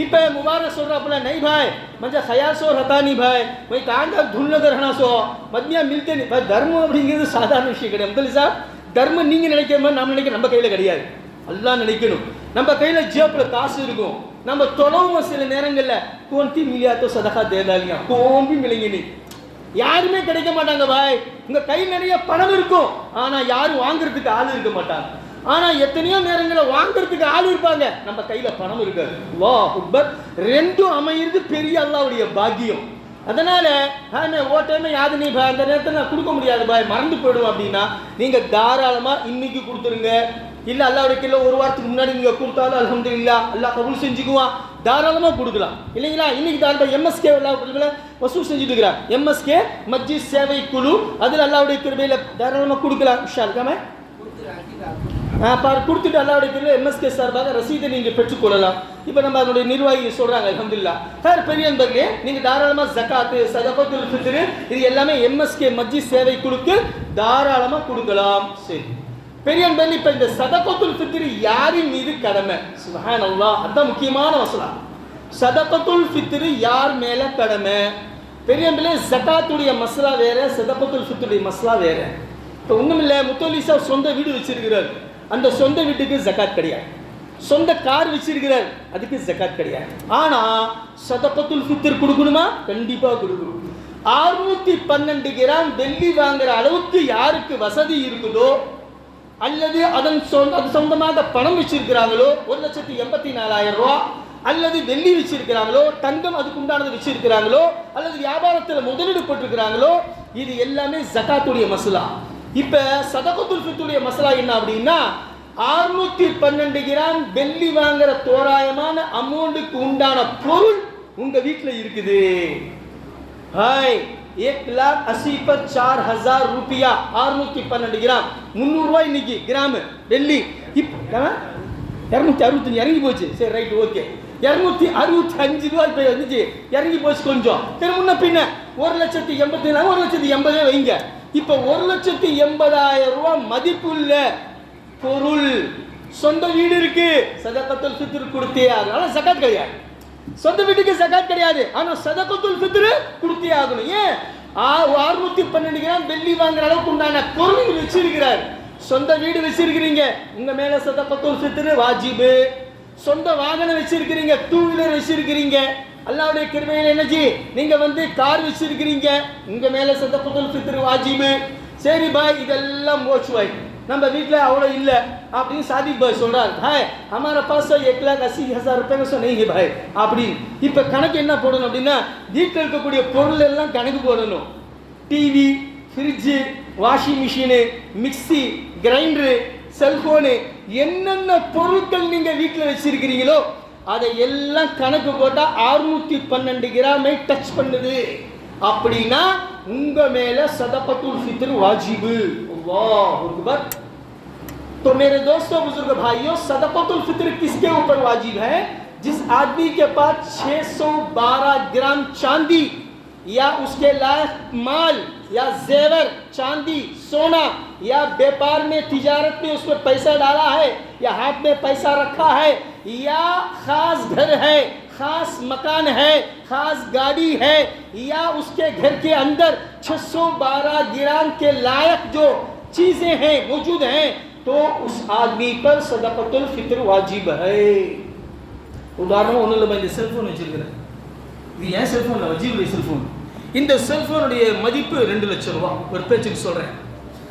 இப்போ मुबारक சொல்றாப்புல, नहीं भाई मुझे ख्याल सो रहता नहीं भाई, भाई कहाँ का ढूंढने का रहना सो மதியா मिलते नहीं भाई. தர்மம் அப்படிங்கிறது சாதாரண விஷயம் கிடையாது. முதல்ல சார், தர்மம் நீங்க நினைக்கிற மாதிரி நம்ம நினைக்க நம்ம கையில கிடையாது, அல்லாஹ் நினைக்கணும். நம்ம கையில ஜேப்ல காசு இருக்கும், நம்ம தொலைவும் சில நேரங்கள்ல கோன்தி மிலியா तो सदका दे डालियां कौन भी मिलेंगे नहीं, யாருமே கிடைக்க மாட்டாங்க பாய். உங்க கையில் நிறைய பணம் இருக்கும், ஆனா யாரும் வாங்குறதுக்கு ஆள் இருக்க மாட்டாங்க. ஆனா எத்தனையோ நேரங்களில் வாங்குறதுக்கு ஆள் இருப்பாங்க, நம்ம கையில பணம் இருக்காது. அல்லாஹ் அக்பர். ரெண்டும் அமையிறது பெரிய அல்லாஹ்வுடைய பாக்கியம். அதனால ஓட்டமே யாது நீ பாய், அந்த நேரத்தில் நான் கொடுக்க முடியாது பாய், மறந்து போயிடுவோம் அப்படின்னா நீங்க தாராளமா இன்னைக்கு கொடுத்துருங்க. இல்ல அல்லாஹ்வுடைய கையில ஒரு வாரத்துக்கு முன்னாடி நீங்க கொடுத்தாலும் அல்ஹம்துலில்லாஹ் அல்லாஹ் கபூல் செஞ்சுக்குவான், தாராளமா கொடுக்கலாம் இல்லைங்களா? இன்னைக்கு தாராளமா எம்எஸ்கே வசூல் செஞ்சுட்டு இருக்கிறார், எம்எஸ்கே மஸ்ஜித் சேவை குழு, அதில் அல்லாஹ்வுடைய கிருபையில தாராளமா கொடுக்கலாம். கொடுத்துட்டு அல்லாஹ்வுடைய கிருபையில எம்எஸ்கே சார்பாக ரசீதை நீங்க பெற்றுக்கொள்ளலாம். இப்போ நம்ம அதனுடைய நிர்வாகி சொல்றாங்க அல்ஹம்துலில்லாஹ். சார் பெரிய நண்பர்களே, நீங்க தாராளமா ஜகாத்து, சதகத்துல் ஃபித்ர் இது எல்லாமே எம்எஸ்கே மஸ்ஜித் சேவை குழுக்கு தாராளமா கொடுக்கலாம். சரி பெரிய நண்பர்களே, இப்போ இந்த சதகத்துல் ஃபித்ர் யாரின் மீது கடமை? சுப்ஹானல்லாஹ், அதுதான் முக்கியமான மசலா. சதகத்துல் ஃபித்ர் யார் மேல கடமை? பெரிய நண்பர்களே, ஜகாத்துடைய மசலா வேற, சதகத்துல் ஃபித்ருடைய மசலா வேற. இப்போ ஒன்றும் இல்லை, முத்தோலி சார் சொந்த வீடு வச்சிருக்கிறார், அந்த சொந்த வீட்டுக்கு ஜகாத் கிடையாது. சொந்த கார் வச்சிருக்கிறார், அதுக்கு ஜகாத் கிடையாது. ஆனா சதகத்துல் ஃபித்ர் கொடுக்கணுமா? கண்டிப்பா கொடுக்கணும். 612 கிராம் வெள்ளி வாங்குற அளவுக்கு யாருக்கு வசதி இருக்குதோ அல்லது அது சொந்தமாக பணம் வச்சிருக்கிறாங்களோ, 1,84,000 ரூபாய், அல்லது வெள்ளி வச்சிருக்கிறாங்களோ, தங்கம் அதுக்கு உண்டானது வச்சிருக்கிறாங்களோ, அல்லது வியாபாரத்தில் முதலீடு போட்டிருக்கிறாங்களோ, இது எல்லாமே ஜகாத்துடைய மசலா. இப்ப சதகத்துல் ஃபித்ருடைய மசலா என்ன அப்படின்னா 612 கிராம் வெள்ளி வாங்குற தோராயமான அமௌண்ட்டுக்கு உண்டான பொருள் உங்க வீட்டுல இருக்குது. 1,80,000 पर 4,000 रुपया 612 கிராம் 300 ரூபாய் இன்னைக்கு கிராம் வெள்ளி. இப்போ 265 இறங்கி போச்சு. சரி ரைட் ஓகே, 265 ரூபாய் இப்போ வந்துச்சு, இறங்கி போச்சு கொஞ்சம். சரி முன்ன பின்ன 1,80,000 1,80,000 வைங்க. இப்போ 1,80,000 ரூபாய் மதிப்புள்ள பொருள், சொந்த வீடு இருக்கு, சதகத்துல் ஃபித்ர் கொடுத்தே ஆகும். ஆனால் ஜகாத் கிடையாது, சொந்த வீட்டுக்கு ஜகாத் கிடையாது, ஆனா சதகத்துல் ஃபித்ர் கொடுத்தே ஆகணும். ஏன்? 612 கிராம் வெள்ளி வாங்குற அளவுக்கு உண்டான பொருள் வச்சிருக்கிறார். சொந்த வீடு வச்சிருக்கிறீங்க, உங்க மேல சதகத்துல் ஃபித்ர் வாஜிபு. சொந்த வாகனம் வச்சிருக்கிறீங்க, 2 வீலர் வச்சிருக்கிறீங்க, அல்லாஹ்வுடைய கிருபையில என்னஜி நீங்க கார் வச்சிருக்கிறீங்க, உங்க மேல சதகத்துல் ஃபித்ர் வாஜிபு. சரி பாய், இதெல்லாம் போச்சு பாய், நம்ம வீட்டில் அவ்வளோ இல்லை அப்படின்னு சாதிக் பாய் சொல்றாரு. ஹாய் हमारे पास 1,80,000 रुपये में नहीं है भाई அப்படின்னு. இப்போ கணக்கு என்ன போடணும் அப்படின்னா வீட்டில் இருக்கக்கூடிய பொருள் எல்லாம் கணக்கு போடணும். TV, fridge, washing machine, mixie, grinder, cellphone, என்னென்ன பொருட்கள் நீங்க வீட்டில் வச்சிருக்கிறீங்களோ அதை எல்லாம் கணக்கு போட்டால் 612 கிராமை டச் பண்ணுது அப்படின்னா उंग मेले सदक़तुल फित्र वाजिब। अल्लाहु अकबर। तो मेरे दोस्तों बुजुर्ग भाइयों, सदक़तुल फित्र किसके ऊपर वाजिब है? जिस आदमी के पास 612 ग्राम चांदी या उसके लायक माल या जेवर, चांदी, सोना या व्यापार में, तिजारत में उसमें पैसा डाला है या हाथ में पैसा रखा है या खास घर है, खास मकान है, खास गाड़ी है या उसके घर के अंदर 612 ग्राम के लायक जो चीजें हैं मौजूद हैं, तो उस आदमी पर सदक़तुल फित्र वाजिब है। உதாரணம் ஒன்றும் இல்லை, இந்த செல்ஃபோன் வச்சிருக்கிறேன். இது ஏன் செல்ஃபோன் வஜீபுடைய செல்ஃபோன். இந்த செல்ஃபோனுடைய மதிப்பு 2 லட்சம் ரூபா. ஒரு பேச்சுக்கு சொல்கிறேன்,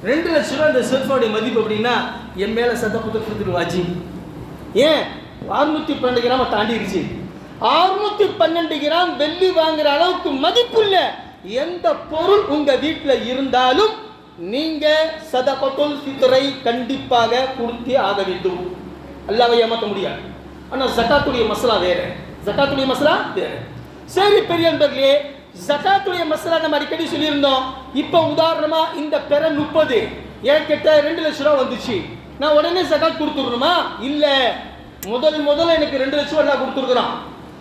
2 லட்சம் ரூபா இந்த செல்ஃபோனுடைய மதிப்பு அப்படின்னா என் மேலே சதक़த்துல் ஃபித்ர் வாஜிப். ஏன்? 612 கிராம தாண்டிடுச்சு. 612 கிராம் வெள்ளி வாங்குற அளவுக்கு மதிப்புள்ள எந்த பொருள் உங்க வீட்டில் இருந்தாலும் நீங்க சதक़த்துல் ஃபித்ரை கண்டிப்பாக கொடுத்தே ஆக வேண்டும். அல்லாஹ்வை ஏமாற்ற முடியாது. ஆனால் ஜகாத்துடைய மசலா வேற, ஜகாத்துடைய மசலா வேற. சரி பெரிய நண்பர்களே, ஜகாத்துடைய மசலா நம்ம அடிக்கடி சொல்லியிருந்தோம். இப்போ உதாரணமா இந்த பெற 30 என்கிட்ட 2 லட்சம் ரூபா வந்துச்சு, நான் உடனே ஜகாத் கொடுத்துடணுமா? இல்லை, முதல்ல எனக்கு 2 லட்சம் ரூபா கொடுத்துருக்குறான்.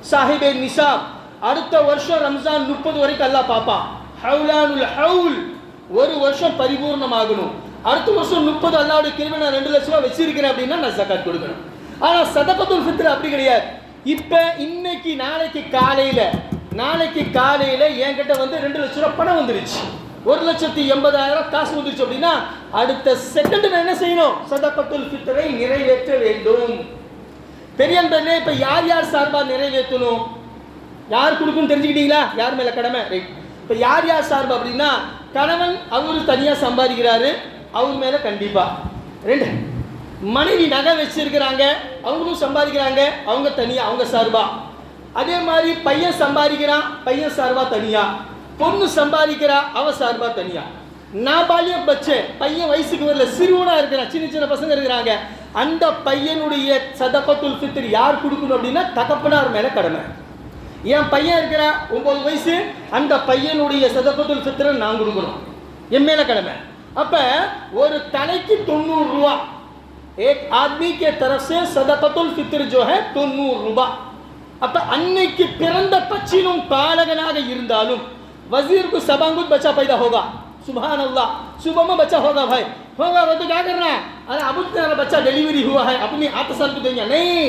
சாஹிபே நிசாப், அடுத்த வருஷம் ரம்ஜான் 30 வரைக்கும் அல்லாஹ் பாப்பான். ஹவுலானுல் ஹவுல், ஒரு வருஷம் பரிபூர்ணமாகணும். அடுத்த வருஷம் 30 அல்லாஹ்வுடைய கிருபை நான் 2 லட்சம் ரூபா வச்சிருக்கிறேன் அப்படின்னா நான் ஜகாத் கொடுக்கணும். ஆனா சதகத்துல் ஃபித்ர் அப்படி கிடையாது. இப்ப இன்னைக்கு நாளைக்கு காலையில என்கிட்ட வந்து 2 லட்சம் ரூபா பணம் வந்துருச்சு, 1,80,000 காசு வந்துருச்சு அப்படின்னா அடுத்த செகண்ட் நான் என்ன செய்யணும்? சதகத்துல் ஃபித்ரை நிறைவேற்ற வேண்டும். பெரியன்பர்களே, இப்ப யார் சார்பா நிறைவேற்றணும், யார் கொடுக்கணும் தெரிஞ்சுக்கிட்டீங்களா? யார் மேல கடமை? ரைட். இப்ப யார் சார்பா அப்படின்னா, கணவன் அவரு தனியா சம்பாதிக்கிறாரு, அவர் மேல கண்டிப்பா. 2, மனைவி நகை வச்சிருக்கிறாங்க, அவங்களும் சம்பாதிக்கிறாங்க, அவங்க தனியா, அவங்க சார்பா. அதே மாதிரி பையன் சம்பாதிக்கிறான், பையன் சார்பா தனியா. பொண்ணு சம்பாதிக்கிறா, அவ சார்பா தனியா. நாபாலிய பச்சை பையன் வயசுக்கு வரல, சிறுவனா இருக்கிறான், சின்ன பசங்க இருக்கிறாங்க, அந்த பையனுடைய சதகத்துல் ஃபித்ர் யார் கொடுக்கணும் அப்படின்னா தகப்பனார் மேல கடமை. என் பையன் இருக்கிறா 9 வயசு, அந்த பையனுடைய சதகத்துல் ஃபித்ரை நான் கொடுக்கணும், என் மேல கடமை. அப்ப ஒரு தலைக்கு 90 ரூபா, एक आदमी के तरफ से सदकतुल फित्र जो है 90 ரூபா. அப்ப அன்னைக்கு பிறந்த பச்சிலும் பாலகனாக இருந்தாலும் वजीर को सबांगुत बच्चा पैदा होगा, सुभान अल्लाह, सुबह में बच्चा होगा भाई, होगा वो तो क्या करना है, अरे अब तुम्हारा बच्चा डिलीवरी हुआ है अपनी आत्मसाल को देंगे नहीं.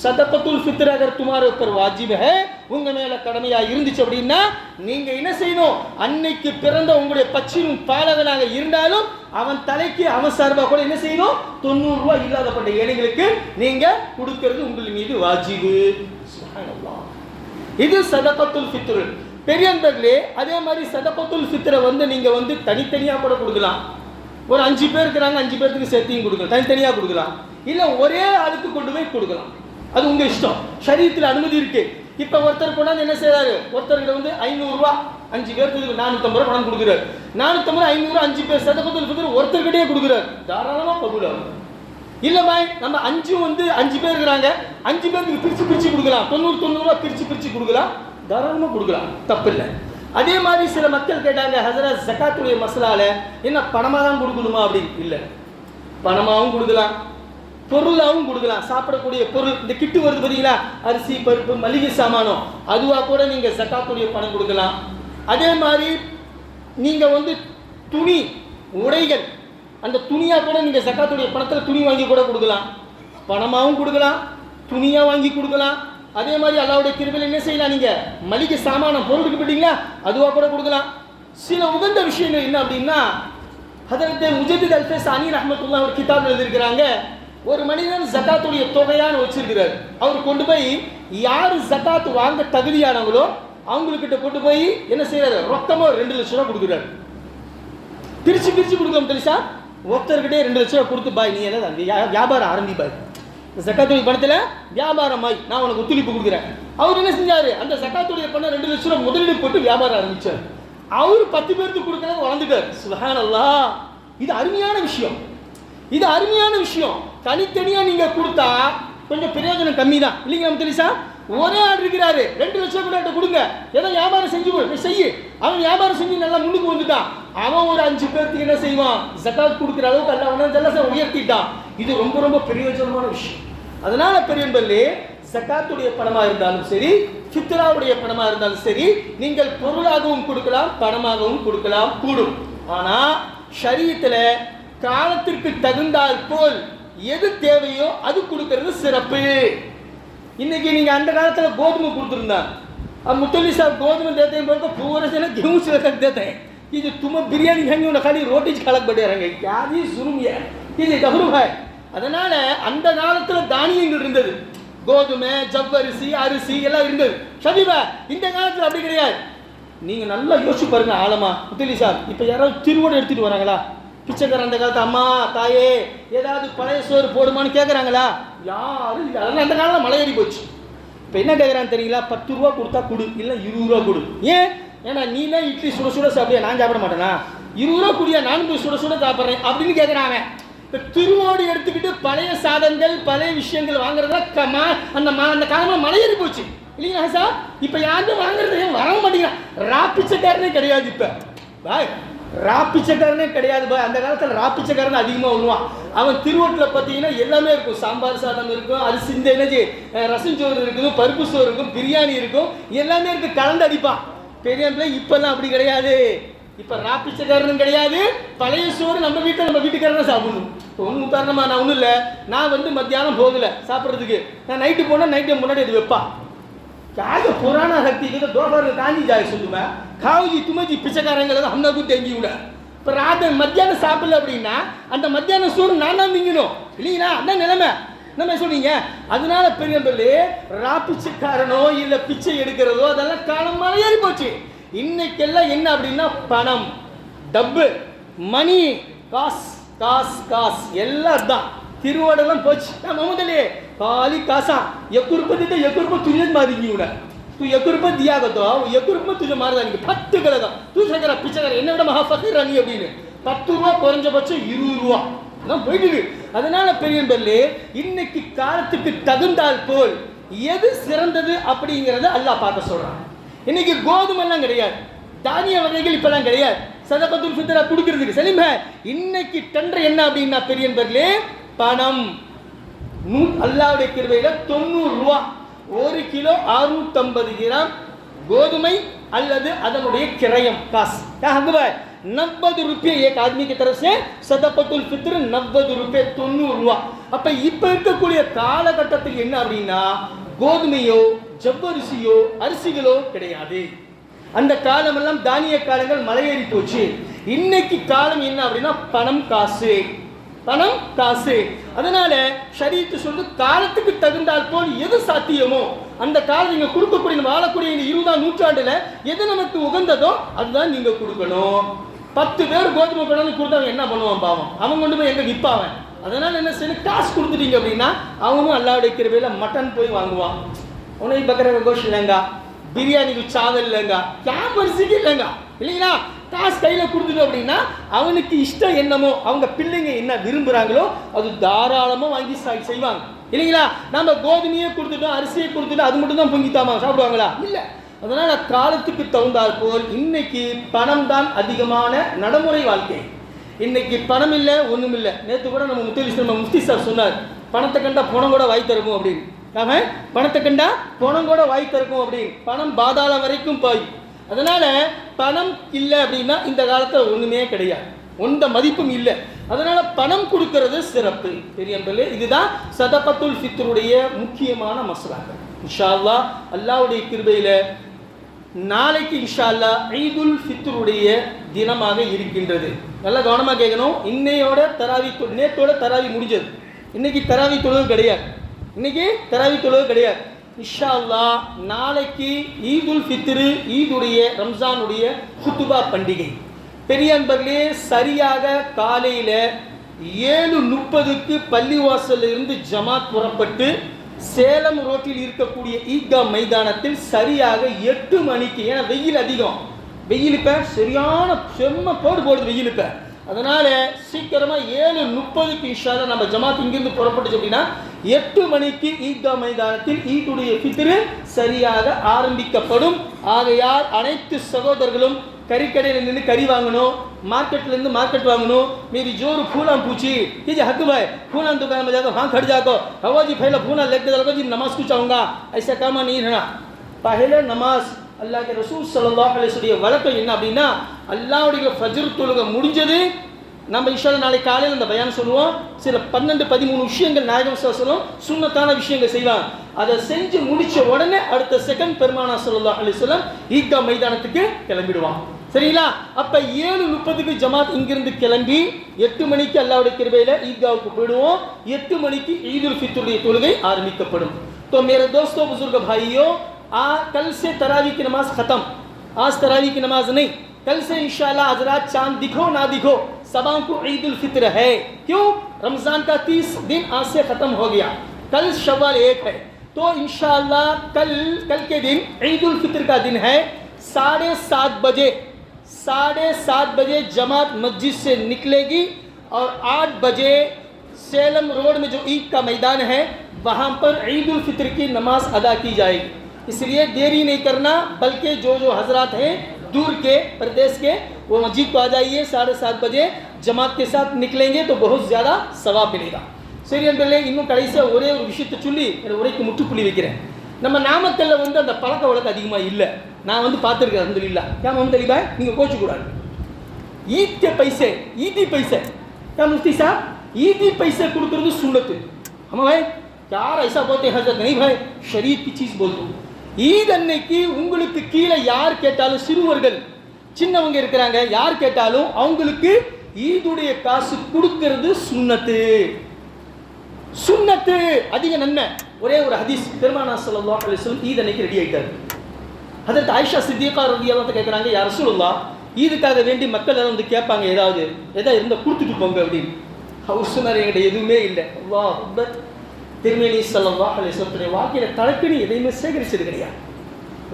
சதகத்துல் ஃபித்ர் अगर तुम्हारे ऊपर वाजिब है, உங்க மேல கடமையா இருந்துச்சு அப்படின்னா நீங்க என்ன செய்யணும்? அன்னைக்கு பிறந்த உங்களுடைய பச்சிலும் பாலகனாக இருந்தாலும் அவன் தலைக்கு அவன் சார்பா கூட என்ன செய்யணும்? 90 ரூபாய் இல்லாதப்பட்ட ஏழைகளுக்கு நீங்க கொடுக்கிறது உங்கள் மீது வாஜிபு. சுப்ஹானல்லாஹ், இது சதகத்துல் ஃபித்ர். பெரியவர்களே, அதே மாதிரி சதகத்துல் ஃபித்ரை வந்து நீங்க வந்து தனித்தனியா கூட கொடுக்கலாம். ஒரு 5 பேர் இருக்கிறாங்க, 5 பேருக்கு சேர்த்தியும் கொடுக்கலாம், தனித்தனியா கொடுக்கலாம், இல்ல ஒரே ஆளுக்கு கொண்டு போய் கொடுக்கலாம், அது உங்க இஷ்டம். ஷரீஅத்தில் அனுமதி இருக்கு. இப்ப ஒருத்தர் கொண்டாந்து என்ன செய்யறாரு, ஒருத்தர்கிட்ட வந்து 500 ரூபாய், 5 பேருக்கு 450 ரூபாய் பணம் கொடுக்குறாரு, 450 500 5 பேர் சதகத்துல் ஃபித்ர் ஒருத்தர்கிட்டயே கொடுக்குறாரு, தாராளமா கபூல் ஆகும். இல்ல பாய், நம்ம 5 வந்து 5 பேர் இருக்கிறாங்க, 5 பேருக்கு பிரிச்சு கொடுக்கலாம், 90 ரூபாய் பிரிச்சு கொடுக்கலாம், தாராளமா கொடுக்கலாம், தப்பு இல்லை. அதே மாதிரி சில மக்கள் கேட்டாங்க, ஹஸரத் ஜகாத்துடைய மசலால என்ன பணமா தான் கொடுக்கணுமா அப்படின்னு. இல்லை, பணமாவும் கொடுக்கலாம், பொருளாகவும் கொடுக்கலாம். சாப்பிடக்கூடிய பொருள், இந்த கிட்டு வருது பார்த்தீங்களா, அரிசி பருப்பு மளிகை சாமானம், அதுவா கூட நீங்க ஜகாத்துடைய பணம் கொடுக்கலாம். அதே மாதிரி நீங்க வந்து துணி உடைகள், அந்த துணியா கூட நீங்க ஜகாத்துடைய பணத்தில் துணி வாங்கி கூட கொடுக்கலாம், பணமாகவும் கொடுக்கலாம், துணியா வாங்கி கொடுக்கலாம். அதே மாதிரி அல்லாஹ்வுடைய கிருபையில் என்ன செய்யலாம், நீங்க மளிகை சாமானம் பொருளுக்கு போயிட்டீங்களா, அதுவா கூட கொடுக்கலாம். சில உகந்த விஷயங்கள் என்ன அப்படின்னா, ஹதரத் முஜத்தித் அல்ஃபசானி ரஹ்மத்துல்லாஹி ஒரு கிதாப் எழுதியிருக்கிறாங்க. ஒரு மனிதன் ஜகாத்துடைய தொகையான வச்சிருக்கிறார், அவர் கொண்டு போய் யார் ஜகாத் வாங்க தகுதியானவங்களோ அவங்கக்கிட்ட கொண்டு போய் என்ன செய்யறாரு, ரொக்கமா 2 லட்சம் ரூபாய் கொடுக்குறாரு. பிரிச்சு கொடுக்கலாம் தெரியுசா, ஒருத்தர்கிட்டே 2 லட்சம் ரூபாய் கொடுத்து, பாய் நீ என்ன வியாபாரம் ஆரம்பி பாய், ஜகாத்துடைய பணத்தில் வியாபாரமாய் நான் உனக்கு ஒத்துழைப்பு கொடுக்குறேன். அவர் என்ன செஞ்சாரு, அந்த ஜகாத்துடைய பணம் 2 லட்சம் ரூபாய் முதலீடு போட்டு வியாபாரம் ஆரம்பிச்சார். அவர் 10 பேருக்கு கொடுக்கறது வளர்ந்துட்டார். சுப்ஹானல்லாஹ், இது அருமையான விஷயம், இது அருமையான விஷயம். தனித்தனியா நீங்க கொடுத்தா கொஞ்சம் பிரயோஜனம் கம்மி தான் இல்லைங்க. நம்ம தெரியுசா, ஒரே ஆள் இருக்கிறாரு, 2 லட்சம் கூட கொடுங்க, ஏதோ வியாபாரம் செஞ்சு செய்ய, அவன் வியாபாரம் செஞ்சு நல்லா முன்னுக்கு வந்துட்டான், அவன் ஒரு 5 பேருக்கு என்ன செய்வான், ஜகாத் கொடுக்குற அளவுக்கு அல்லாஹ் உயர்த்திட்டான். இது ரொம்ப ரொம்ப பிரயோஜனமான விஷயம். அதனால பெரியவர்களே, ஜகாத்துடைய பணமா இருந்தாலும் சரி, ஃபித்ராவுடைய பணமா இருந்தாலும் சரி, நீங்கள் பொருளாகவும் கொடுக்கலாம், பணமாகவும் கொடுக்கலாம், கூடும். ஆனா ஷரீஅத்துல காலத்திற்கு தகுந்தால் போல் எது தேவையோ அது கொடுக்கிறது சிறப்பு. இன்னைக்கு நீங்க அந்த காலத்துல கோதுமை கொடுத்துருந்தாங்க, अब मुतल्ली साहब गोद में देते हैं, बोलते पूरे से ना गेहूं से रख देते हैं कि जो तुम बिरयानी खाएंगे ना खाली रोटी खड़क बैठे रहेंगे, क्या जी जुल्म ये गौरव है. அதனால அந்த காலத்துல தானியங்கள் இருந்தது, கோதுமை ஜவ்வரிசி அரிசி எல்லாம் இருந்தது. ஷபீபா, இந்த காலத்துல அப்படி கிடையாது. நீங்க நல்லா யோசிச்சு பாருங்க ஆழமா. முத்தலி சார், இப்ப யாராவது திருவோடு எடுத்துட்டு வராங்களா? பிச்சைக்கார அந்த காலத்து அம்மா தாயே ஏதாவது பழைய சோறு போடுமான்னு கேட்குறாங்களா? யாரும் இல்லை. அதெல்லாம் அந்த காலம் மலை ஏறி போச்சு. இப்போ என்ன கேட்குறான்னு தெரியுங்களா? 10 ரூபா கொடுத்தா கொடு, இல்லை 20 ரூபா கொடு. ஏன்? ஏன்னா நீ தான் இட்லி சுட சுட சாப்பிடியா, நான் சாப்பிட மாட்டேனா? 20 ரூபா குடியா, நானும் போய் சுட சுட சாப்பிட்றேன் அப்படின்னு கேட்குறாங்க. இப்போ திருவோடு எடுத்துக்கிட்டு பழைய சாதங்கள் பழைய விஷயங்கள் வாங்குறதா அந்த காலமாக மலையேறி போச்சு இல்லைங்களா சார்? இப்போ யாருமே வாங்குறது வர மாட்டேங்கிறான். ராப்பிச்சக்காரனே கிடையாது. இப்போ பாய் ராப்பிச்சக்காரனே கிடையாது பாய். அந்த காலத்தில் ராப்பிச்சக்காரன் அதிகமாக விழுவான். அவன் திருவோட்டில் பார்த்தீங்கன்னா எல்லாமே இருக்கும். சாம்பார் சாதம் இருக்கும், அரிசி இந்த என்னது ரசம் சோறு இருக்கும், பருப்பு சோறு இருக்கும், பிரியாணி இருக்கும், எல்லாமே இருக்கு, கலந்து அடிப்பான். பெரிய பிள்ளை இப்பெல்லாம் அப்படி கிடையாது. இப்போ ராப்பிச்சக்காரனும் கிடையாது. பழைய சோறு நம்ம வீட்டுக்காரன் தான் சாப்பிடணும். இப்போ ஒன்றும் உதாரணமாக நான் ஒன்றும் இல்லை, நான் வந்து மத்தியானம் போகலை சாப்பிட்றதுக்கு, நான் நைட்டு போனால் நைட்டு முன்னாடி இது வைப்பான். क्या पुराना शक्ति के तो दोपहर में कहाँ नहीं जाए सुन मैं खाओ जी तुम्हें जी पिछकारेंगे हम ना कुछ देंगी उड़ा पर रात में मध्याह्न சாப்பிடல அப்படின்னா அந்த மத்தியான சோறு நானா மிங்கணும் இல்லைங்களா? அதான் நிலைமை நம்ம சொன்னீங்க. அதனால பெரியவர்களே ராப்பிச்சைக்காரனோ இல்லை பிச்சை எடுக்கிறதோ அதெல்லாம் காலம் மலையேறி போச்சு. இன்னைக்கெல்லாம் என்ன அப்படின்னா பணம், டப்பு, மணி, காசு காசு காசு எல்லாம் தான். திருவோடெல்லாம் போச்சு. நான் முதலே खाली कासा 1 रुपये देते 1 रुपये तुझे मारेंगी उड़ा तू 1 रुपये दिया तो 1 रुपये तुझे मार देंगे फट करेगा तू सगरा पीछे कर என்ன விட மகா ஃபகீர் ராணி அப்படினு 10 ரூபாய் குறைஞ்சபட்சம் 20 ரூபாய் நான் போயிடுது. அதனால பெரியவர்களே இன்னைக்கு காலத்துக்கு தகுந்தால் போல் எது சிறந்தது அப்படிங்கறத அல்லாஹ் பார்க்க சொல்றான். இன்னைக்கு கோதுமை எல்லாம் கிடையாது, தானிய வகைகள் இப்பெல்லாம் கிடையாது, சதகத்துல் ஃபித்ரா கொடுக்கிறதுக்கு சலிம். இன்னைக்கு டெண்டர் என்ன அப்படின்னா பெரியவர்களே பணம் அல்லாஹ்வுடைய கிருபையில 90 ரூபாய் 1 கிலோ 650 கிராம் கோதுமை அல்லது அதனுடைய கிரயம் காசு क्या हक है 90 रुपये एक आदमी की तरफ से सदक़तुल फित्र 90 रुपये 90 ரூபாய். அப்ப இப்ப இருக்கக்கூடிய காலகட்டத்துக்கு என்ன அப்படின்னா கோதுமையோ ஜவ்வரிசியோ அரிசிகளோ கிடையாது. அந்த காலம் எல்லாம் தானிய காலங்கள் மலையேறி போச்சு. இன்னைக்கு காலம் என்ன அப்படின்னா பணம் காசு பணம் காசு. அதனால ஷரீஅத்து சொல்லுது காலத்துக்கு தகுந்தால் போல் எது சாத்தியமோ அந்த காலம் நீங்க கொடுக்கக்கூடிய வாழக்கூடிய இந்த 20ஆம் நூற்றாண்டுல எது நமக்கு உகந்ததோ அதுதான் நீங்க கொடுக்கணும். 10 பேர் கோதுமை கொண்டாந்து கொடுத்தவங்க என்ன பண்ணுவான் பாவம், அவன் கொண்டு போய் எங்க விற்பாவன். அதனால என்ன செய்யணும், காசு கொடுத்துட்டீங்க அப்படின்னா அவனும் அல்லாஹ்வுடைய கிருபையில மட்டன் போய் வாங்குவான். உனக்கு பக்கர கோஷ் இல்லைங்க, பிரியாணிக்கு சாவல் இல்லைங்க, கேம்பரிசிக்கு இல்லைங்க இல்லைங்களா? காசு கையில் கொடுத்துட்டு அப்படின்னா அவனுக்கு இஷ்டம் என்னமோ அவங்க பிள்ளைங்க என்ன விரும்புகிறாங்களோ அது தாராளமாக வாங்கி செய்வாங்க இல்லைங்களா? நம்ம கோதுமையே கொடுத்துட்டோம் அரிசியை கொடுத்துட்டோம் அது மட்டும் தான் பொங்கித்தாமா சாப்பிடுவாங்களா? இல்லை. அதனால் காலத்துக்கு தகுந்தால் போல் இன்னைக்கு பணம் தான் அதிகமான நடைமுறை வாழ்க்கை. இன்னைக்கு பணம் இல்லை ஒன்றும் இல்லை. நேற்று கூட நம்ம முஃப்தி சார் சொன்னார், பணத்தை கண்டா பணம் கூட வாய் திறக்கும் அப்படின்னு. பணத்தை கண்டா பணம் கூட வாய் திறக்கும் அப்படின்னு. பணம் பாதாளம் வரைக்கும் போய் அதனால பணம் இல்லை அப்படின்னா இந்த காலத்தில் ஒன்றுமே கிடையாது, ஒன்ற மதிப்பும் இல்லை. அதனால பணம் கொடுக்கறது சிறப்பு பெரியவர்களே. இதுதான் சதகத்துல் ஃபித்ருடைய முக்கியமான மஸ்லாக்கள். இன்ஷா அல்லாஹ் அல்லாஹ்வுடைய கிருபையில நாளைக்கு இன்ஷா அல்லாஹ் ஈதுல் ஃபித்ருடைய தினமாக இருக்கின்றது. நல்லா கவனமாக கேட்கணும். இன்னையோட தராவி நேற்றோட தராவி முடிஞ்சது. இன்னைக்கு தராவி தொழுகை கிடையாது. இன்னைக்கு தராவி தொழுகை கிடையாது. இன்ஷா அல்லாஹ் நாளைக்கு ஈதுல் ஃபித்ரு ஈதுடைய ரம்ஜானுடைய குத்துபா பண்டிகை. பெரிய அன்பர்களே சரியாக காலையில் 7:30க்கு பள்ளிவாசலில் இருந்து ஜமாத் புறப்பட்டு சேலம் ரோட்டில் இருக்கக்கூடிய ஈத்கா மைதானத்தில் சரியாக 8 மணிக்கு, ஏன்னா வெயில் அதிகம், வெயில் இப்போ சரியான செம்ம போடுது வெயில் இப்போ. அதனால் சீக்கிரமாக 7:30க்கு இன்ஷா அல்லாஹ் நம்ம ஜமாத் இங்கிருந்து புறப்பட்டுச்சு அப்படின்னா 8 மணிக்கு ஈத்கா மைதானத்தில் ஈதுடைய ஃபித்ரு சரியாக ஆரம்பிக்கப்படும். ஆகையால் அனைத்து சகோதரர்களும் கறிக்கடையில் நின்று கறி வாங்கணும், मार्केट मार्केट वांगनो मेरी जोर फूला पूछी कि जी हक भाई फूला दुकान में जाकर हाँ खड़ जाको हवा जी पहले फूला लेके चलो जी नमाज को चाहूँगा, ऐसा काम नहीं रहना. पहले नमाज अल्लाह के रसूल सल्लल्लाहु अलैहि वसल्लम वழக்கம் என்ன அப்படின்னா அல்லாஹ்வுடைய ஃபஜ்ர் தொழுகை முடிஞ்சது நம்ம இன்ஷா அல்லாஹ் நாளை காலையில் அந்த பயான் சொல்லுவோம். சில 12-13 விஷயங்கள் நாயகம் ஸல்லல்லாஹு சுன்னத்தான விஷயங்கள் செய்வாங்க. அதை செஞ்சு முடிச்ச உடனே அடுத்த செகண்ட் பெருமானா ஸல்லல்லாஹு அலைஹி வஸல்லம் ஈத்கா மைதானத்துக்கு கிளம்பிடுவாங்க. சரிங்களா? அப்ப 7:30க்கு ஜமாத் இங்கிருந்து கிளம்பி 8 மணிக்கு அல்லாஹ்வுடைய கிருபையில ஈத்காவுக்கு போயிடுவோம். 8 மணிக்கு ஈதுல் ஃபித்ருடைய தொழுகை ஆரம்பிக்கப்படும். तो मेरे दोस्तों बुजुर्ग भाइयों, कल से तरावी की नमाज खत्म, आज तरावी की नमाज नहीं. कल से इंशाल्लाह हजरात चांद दिखो ना दिखो सबा को ईद उल फित्र है. क्यों? रमजान का 30 दिन आज से खत्म हो गया. कल शव्वाल 1 है तो इंशाल्लाह कल के दिन ईद उल फित्र का दिन है. 7:30 बजे जमात मस्जिद से निकलेगी और 8 बजे सेलम रोड में जो ईद का मैदान है वहाँ पर ईद उल फित्र की नमाज अदा की जाएगी। इसलिए देरी नहीं करना, बल्कि जो हजरात हैं दूर के प्रदेश के वो मस्जिद को आ जाइए। 7:30 बजे जमात के साथ निकलेंगे तो बहुत ज़्यादा सवाब मिलेगा। சரி நண்பர்களே, இன்னும் கடைசியாக ஒரே ஒரு விஷயத்தை சொல்லி உரைக்கு முற்றுப்புள்ளி வைக்கிறேன். நம்ம நாமக்கல்ல வந்து அந்த பழக்க வழக்கம் அதிகமாக இல்லை. நான் வந்து பார்த்துருக்கேன் அல்ஹம்துலில்லாஹ். क्या मोहम्मद अली भाई, நீங்கள் கோச்சிக்கூடாது. ईद के पैसे, ईदी पैसे, क्या मुफ्ती साहब, ईदी पैसे கொடுக்கறது सुन्नत. हम भाई யார் ऐसा बोलते हैं हजरत, नहीं भाई शरीयत की चीज़ बोल दो. ஈத் அன்னைக்கு உங்களுக்கு கீழே யார் கேட்டாலும், சிறுவர்கள் சின்னவங்க இருக்கிறாங்க, யார் கேட்டாலும் அவங்களுக்கு ஈதுடைய காசு கொடுக்கறது சுன்னத்து. சுன்னத்து அதிக நன்மை. ஒரே ஒரு ஹதீஸ், பெருமானார் ஸல்லல்லாஹு அலைஹி வஸல்லம் ஈத் அன்னைக்கு ரெடி ஆயிட்டார். ஹஜரத் ஆயிஷா சித்திகா ரலியல்லாஹு அன்ஹா கேட்குறாங்க, யா ரசூலுல்லாஹ் ஈதுக்காக வேண்டி மக்கள் எல்லாம் வந்து கேட்பாங்க, ஏதாவது இருந்தால் கொடுத்துட்டு போங்க அப்படின்னு. அவர் சொன்னார், என்கிட்ட எதுவுமே இல்லை. அல்லாஹ் அக்பர். திருமேனி ஸல்லல்லாஹு அலைஹி வஸல்லம் வாழ்க்கையில் தனக்குன்னு எதையுமே சேகரிச்சது கிடையாது,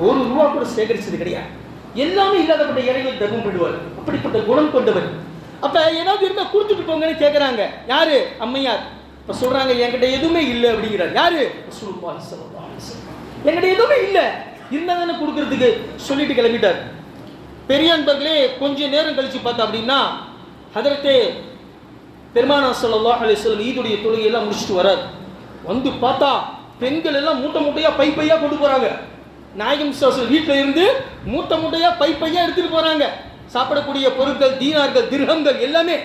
ஒரு ரூபா கூட சேகரிச்சது கிடையாது. எல்லாமே இல்லாதப்பட்ட இறைவன் தர்மம் பண்ணுவார். அப்படிப்பட்ட குணம் கொண்டவர். அப்போ ஏதாவது இருந்தால் கொடுத்துட்டு போங்கன்னு கேட்குறாங்க. யாரு? அம்மையார். இப்போ சொல்கிறாங்க, என்கிட்ட எதுவுமே இல்லை அப்படிங்கிறார். யாரு? ரசூலுல்லாஹி ஸல்லல்லாஹு அலைஹி வஸல்லம். என்கிட்ட எதுவுமே இல்லை, இருந்தால் தானே கொடுக்கறதுக்கு சொல்லிட்டு கிளம்பிட்டார். பெரிய அன்பர்களே, கொஞ்சம் நேரம் கழிச்சு பார்த்தா அப்படின்னா ஹதரத்தே பெருமானார் ஸல்லல்லாஹு அலைஹி வஸல்லம் ஈதுடைய தொழுகையெல்லாம் முடிச்சுட்டு வரார். வந்து பார்த்தா பெண்கள் எல்லாம் மூட்டை மூட்டையாக பையாக கொண்டு போகிறாங்க. நாயகம் ஸல்லல்லாஹு வீட்டில் இருந்து மூட்டை மூட்டையாக பையாக எடுத்துகிட்டு போகிறாங்க. சாப்பிடக்கூடிய பொருட்கள், தீனார்கள், திர்ஹம்கள் எல்லாமே.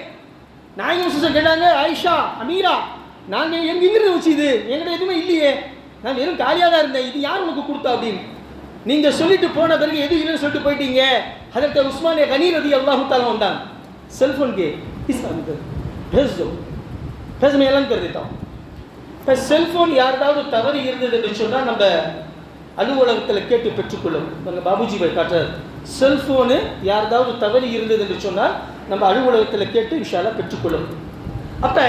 நாயகம் ஸல்லல்லாஹு கேட்டாங்க, ஆயிஷா, அமீரா, நாங்கள் எங்கிருந்து வச்சு இது, என்கிட்ட எதுவுமே இல்லையே, நான் வெறும் காலியாக தான் இருந்தேன், இது யார் உனக்கு கொடுத்தா அப்படின்னு. நீங்கள் சொல்லிட்டு போன பிறகு எதுவும் இல்லைன்னு சொல்லிட்டு போயிட்டீங்க. ஹதரத் உஸ்மான் கனி ரலியல்லாஹு தஆலா வந்தாங்க. செல்ஃபோன் के इस भेज दो, भेज मैं ऐलान कर देता हूँ. இப்போ செல்ஃபோன் யாருதாவது தவறு இருந்தது என்று சொன்னால் நம்ம அலுவலகத்தில் கேட்டு பெற்றுக்கொள்ளும். நாங்கள் பாபுஜி போய் காட்டுறாரு, செல்ஃபோனு யாருதாவது தவறு இருந்தது என்று சொன்னால் நம்ம அலுவலகத்தில் கேட்டு இன்ஷா அல்லாஹ் பெற்றுக்கொள்ளும். அப்போ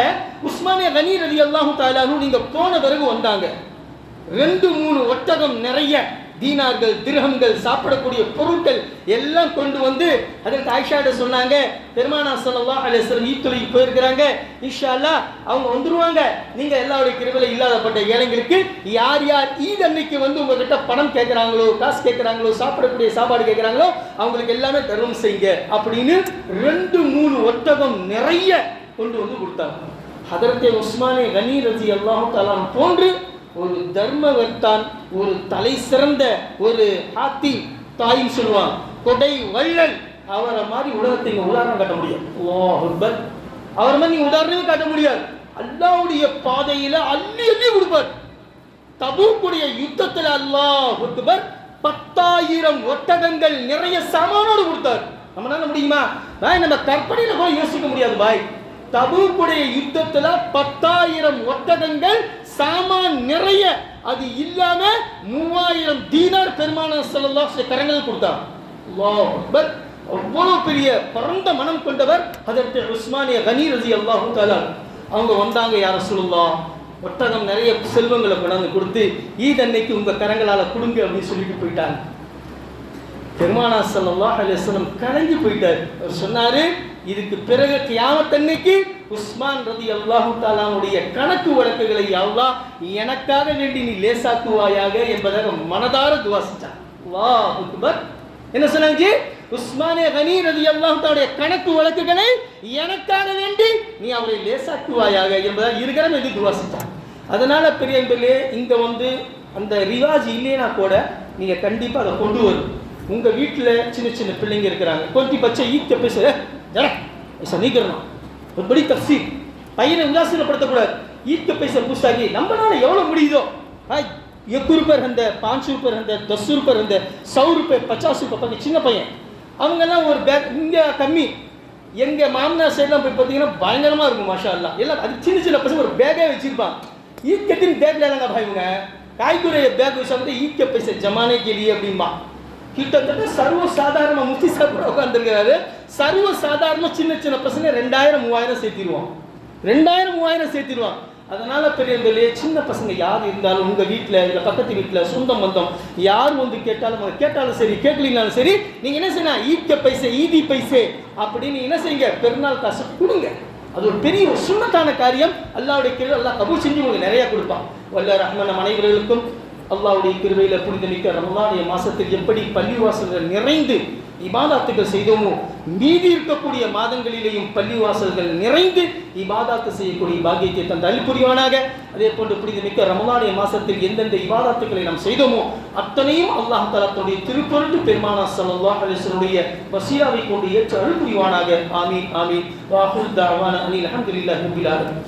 உஸ்மான் கனி ரலியல்லாஹு தஆலா நீங்கள் போன பிறகு வந்தாங்க. 2-3 ஒட்டகம் நிறைய தீனார்கள், திர்ஹம்கள், சாப்பிடக்கூடிய பொருட்கள் எல்லாம் கொண்டு வந்து ஹஜரத் ஆயிஷாட்ட சொன்னாங்க. பெருமானார் ஸல்லல்லாஹு அலைஹி வஸல்லம் ஈத் தொழுகைக்கு போயிருக்கிறாங்க, இன்ஷா அல்லாஹ் அவங்க வந்துருவாங்க. நீங்க எல்லாருடைய கிருபையில இல்லாதப்பட்ட ஏழைங்களுக்கு யார் யார் ஈத் அன்னைக்கு வந்து உங்ககிட்ட பணம் கேட்குறாங்களோ, காசு கேட்குறாங்களோ, சாப்பிடக்கூடிய சாப்பாடு கேட்குறாங்களோ அவங்களுக்கு எல்லாமே தர்மம் செய்யுங்க அப்படின்னு 2-3 ஒட்டகம் நிறைய கொண்டு வந்து கொடுத்தாங்க. ஹதரத் உஸ்மான் கனி ரலியல்லாஹு தஆலா போன்று ஒரு தர்மவர்தான், ஒரு தலை சிறந்த ஒரு ஹாத்தி தாயும் சொல்லுவாங்க, கொடை வள்ளல், அவரை மாதிரி உலகத்தை இங்கே உதாரணம் காட்ட முடியாது. அல்லாஹ் அக்பர். அவரை மாதிரி நீங்கள் உதாரணமே காட்ட முடியாது. அல்லாஹ்வுடைய பாதையில் அள்ளி அள்ளி கொடுப்பார். தபூக்குடைய யுத்தத்தில் அல்லாஹ் அக்பர் 10,000 ஒட்டகங்கள் நிறைய சாமானோடு கொடுத்தார். நம்மளால முடியுமா? நம்ம கற்பனையில கூட யோசிக்க முடியாது பாய். தபூக்குடைய யுத்தத்துல 10,000 ஒட்டகங்கள் சாமான் நிறைய, அது இல்லாம 3000 தீனார் பெருமானார் ஸல்லல்லாஹு அலைஹி வஸல்லம் கரங்கள் கொடுத்தார். அல்லாஹ் அக்பர். அவ்வளவு பெரிய பரந்த மனம் கொண்டவர் ஹஜரத் உஸ்மான் கனி ரலியல்லாஹு தஆலா. அவங்க வந்தாங்க, யா ரசூலுல்லாஹ் ஒட்டகம் நிறைய செல்வங்களை கொண்டாந்து கொடுத்து ஈத் அன்னைக்கு உங்க கரங்களால கொடுங்க அப்படின்னு சொல்லிட்டு போயிட்டாங்க. பெருமானார் ஸல்லல்லாஹு அலைஹி வஸல்லம் கலங்கி போயிட்டார். அவர் சொன்னாரு, இதுக்கு பிறகு கியாமத் அன்னைக்கு உஸ்மான் ரலியல்லாஹு தஆலாவுடைய கணக்கு வழக்குகளை அல்லாஹ் எனக்காக வேண்டி நீ லேசாக்குவாயாக என்பதாக மனதார துஆ செஞ்சார். அல்லாஹ் அக்பர். என்ன சொன்னாங்க? உஸ்மான் கனி ரலியல்லாஹு தஆலாவுடைய கணக்கு வழக்குகளை எனக்காக வேண்டி நீ அவரை லேசாக்குவாயாக என்பதாக இருக்கிற இது துஆ செஞ்சார். அதனால பெரியவர்களே, இங்க வந்து அந்த ரிவாஜ் இல்லைனா கூட நீங்க கண்டிப்பா அதை கொண்டு வரும். உங்க வீட்டில் சின்ன சின்ன பிள்ளைங்க இருக்கிறாங்க, கொஞ்சம் பச்சை ஈத் பேச जरा ऐसा नहीं करना, बहुत बड़ी तफसीर. பையனை உதாசீனப்படுத்தக்கூடாது. ஈத் पैसे पूछता कि நம்மளால எவ்வளோ முடியுதோ, 1 रुपये हंदे, 5 रुपये हंदे, 10 रुपये हंदे, 100 रुपये, 50 रुपये. பார்க்க சின்ன பையன் அவங்கெல்லாம் ஒரு பேக் இங்கே கம்மி. எங்கள் மாமனார் சைட்லாம் போய் பார்த்தீங்கன்னா பயங்கரமாக இருக்கும். மாஷா அல்லா, எல்லாம் அது சின்ன சின்ன பசங்க ஒரு பேக்கே வச்சிருப்பான். ईद के दिन बैग लेना भाई होंगे कायकुरे बैग वैसे ईद के पैसे जमाने के लिए அப்படிமா கிட்டத்தட்ட சர்வசாதாரண முஃப்தி சாஹிப் உட்கார்ந்திருக்காரு. சர்வசாதாரண சின்ன சின்ன பசங்க 2000-3000 சேர்த்திடுவான். 2000-3000 சேர்த்திடுவான். அதனால பெரியவங்களே, சின்ன பசங்க யார் இருந்தாலும் உங்க வீட்டில் இல்லை பக்கத்து வீட்டில் சொந்தம் பந்தம் யார் வந்து கேட்டாலும் சரி கேட்கலீங்கனாலும் சரி, நீங்க என்ன செய்யணும், ஈத் பைசே ஈதி பைசே அப்படின்னு என்ன செய்யுங்க, பெருநாள் காசு கொடுங்க. அது ஒரு பெரிய ஒரு சுன்னத்தான காரியம். அல்லாஹ்வுடைய கிருபை அல்லாஹ் கபூல் செஞ்சு உங்களுக்கு நிறைய கொடுப்பான். வல்ல ரஹ்மான் நம் அனைவர்களுக்கும் அல்லாஹ்வுடைய கிருபையில புனிதமிக்க ரமலானுடைய மாசத்தில் எப்படி பள்ளிவாசல்கள் நிறைந்து இபாதாத்துகள் செய்தோமோ, மீதி இருக்கக்கூடிய மாதங்களிலேயும் பள்ளிவாசல்கள் நிறைந்து இபாதாத்து செய்யக்கூடிய பாக்கியத்தை தந்த அருள் புரிவானாக. அதே போன்று புனிதமிக்க ரமலானுடைய மாசத்தில் எந்தெந்த இபாதாத்துக்களை நாம் செய்தோமோ அத்தனையும் அல்லாஹ் தஆலா தன்னுடைய திருப்பொருட்டு பெருமானார் ஸல்லல்லாஹு அலைஹி வஸல்லுடைய வஸீலாவை கொண்டு ஏற்று அருள் புரிவானாக. ஆமீன் ஆமீன். வ ஆகிரு தஅவானா அனில் ஹம்துலில்லாஹி ரப்பில் ஆலமீன்.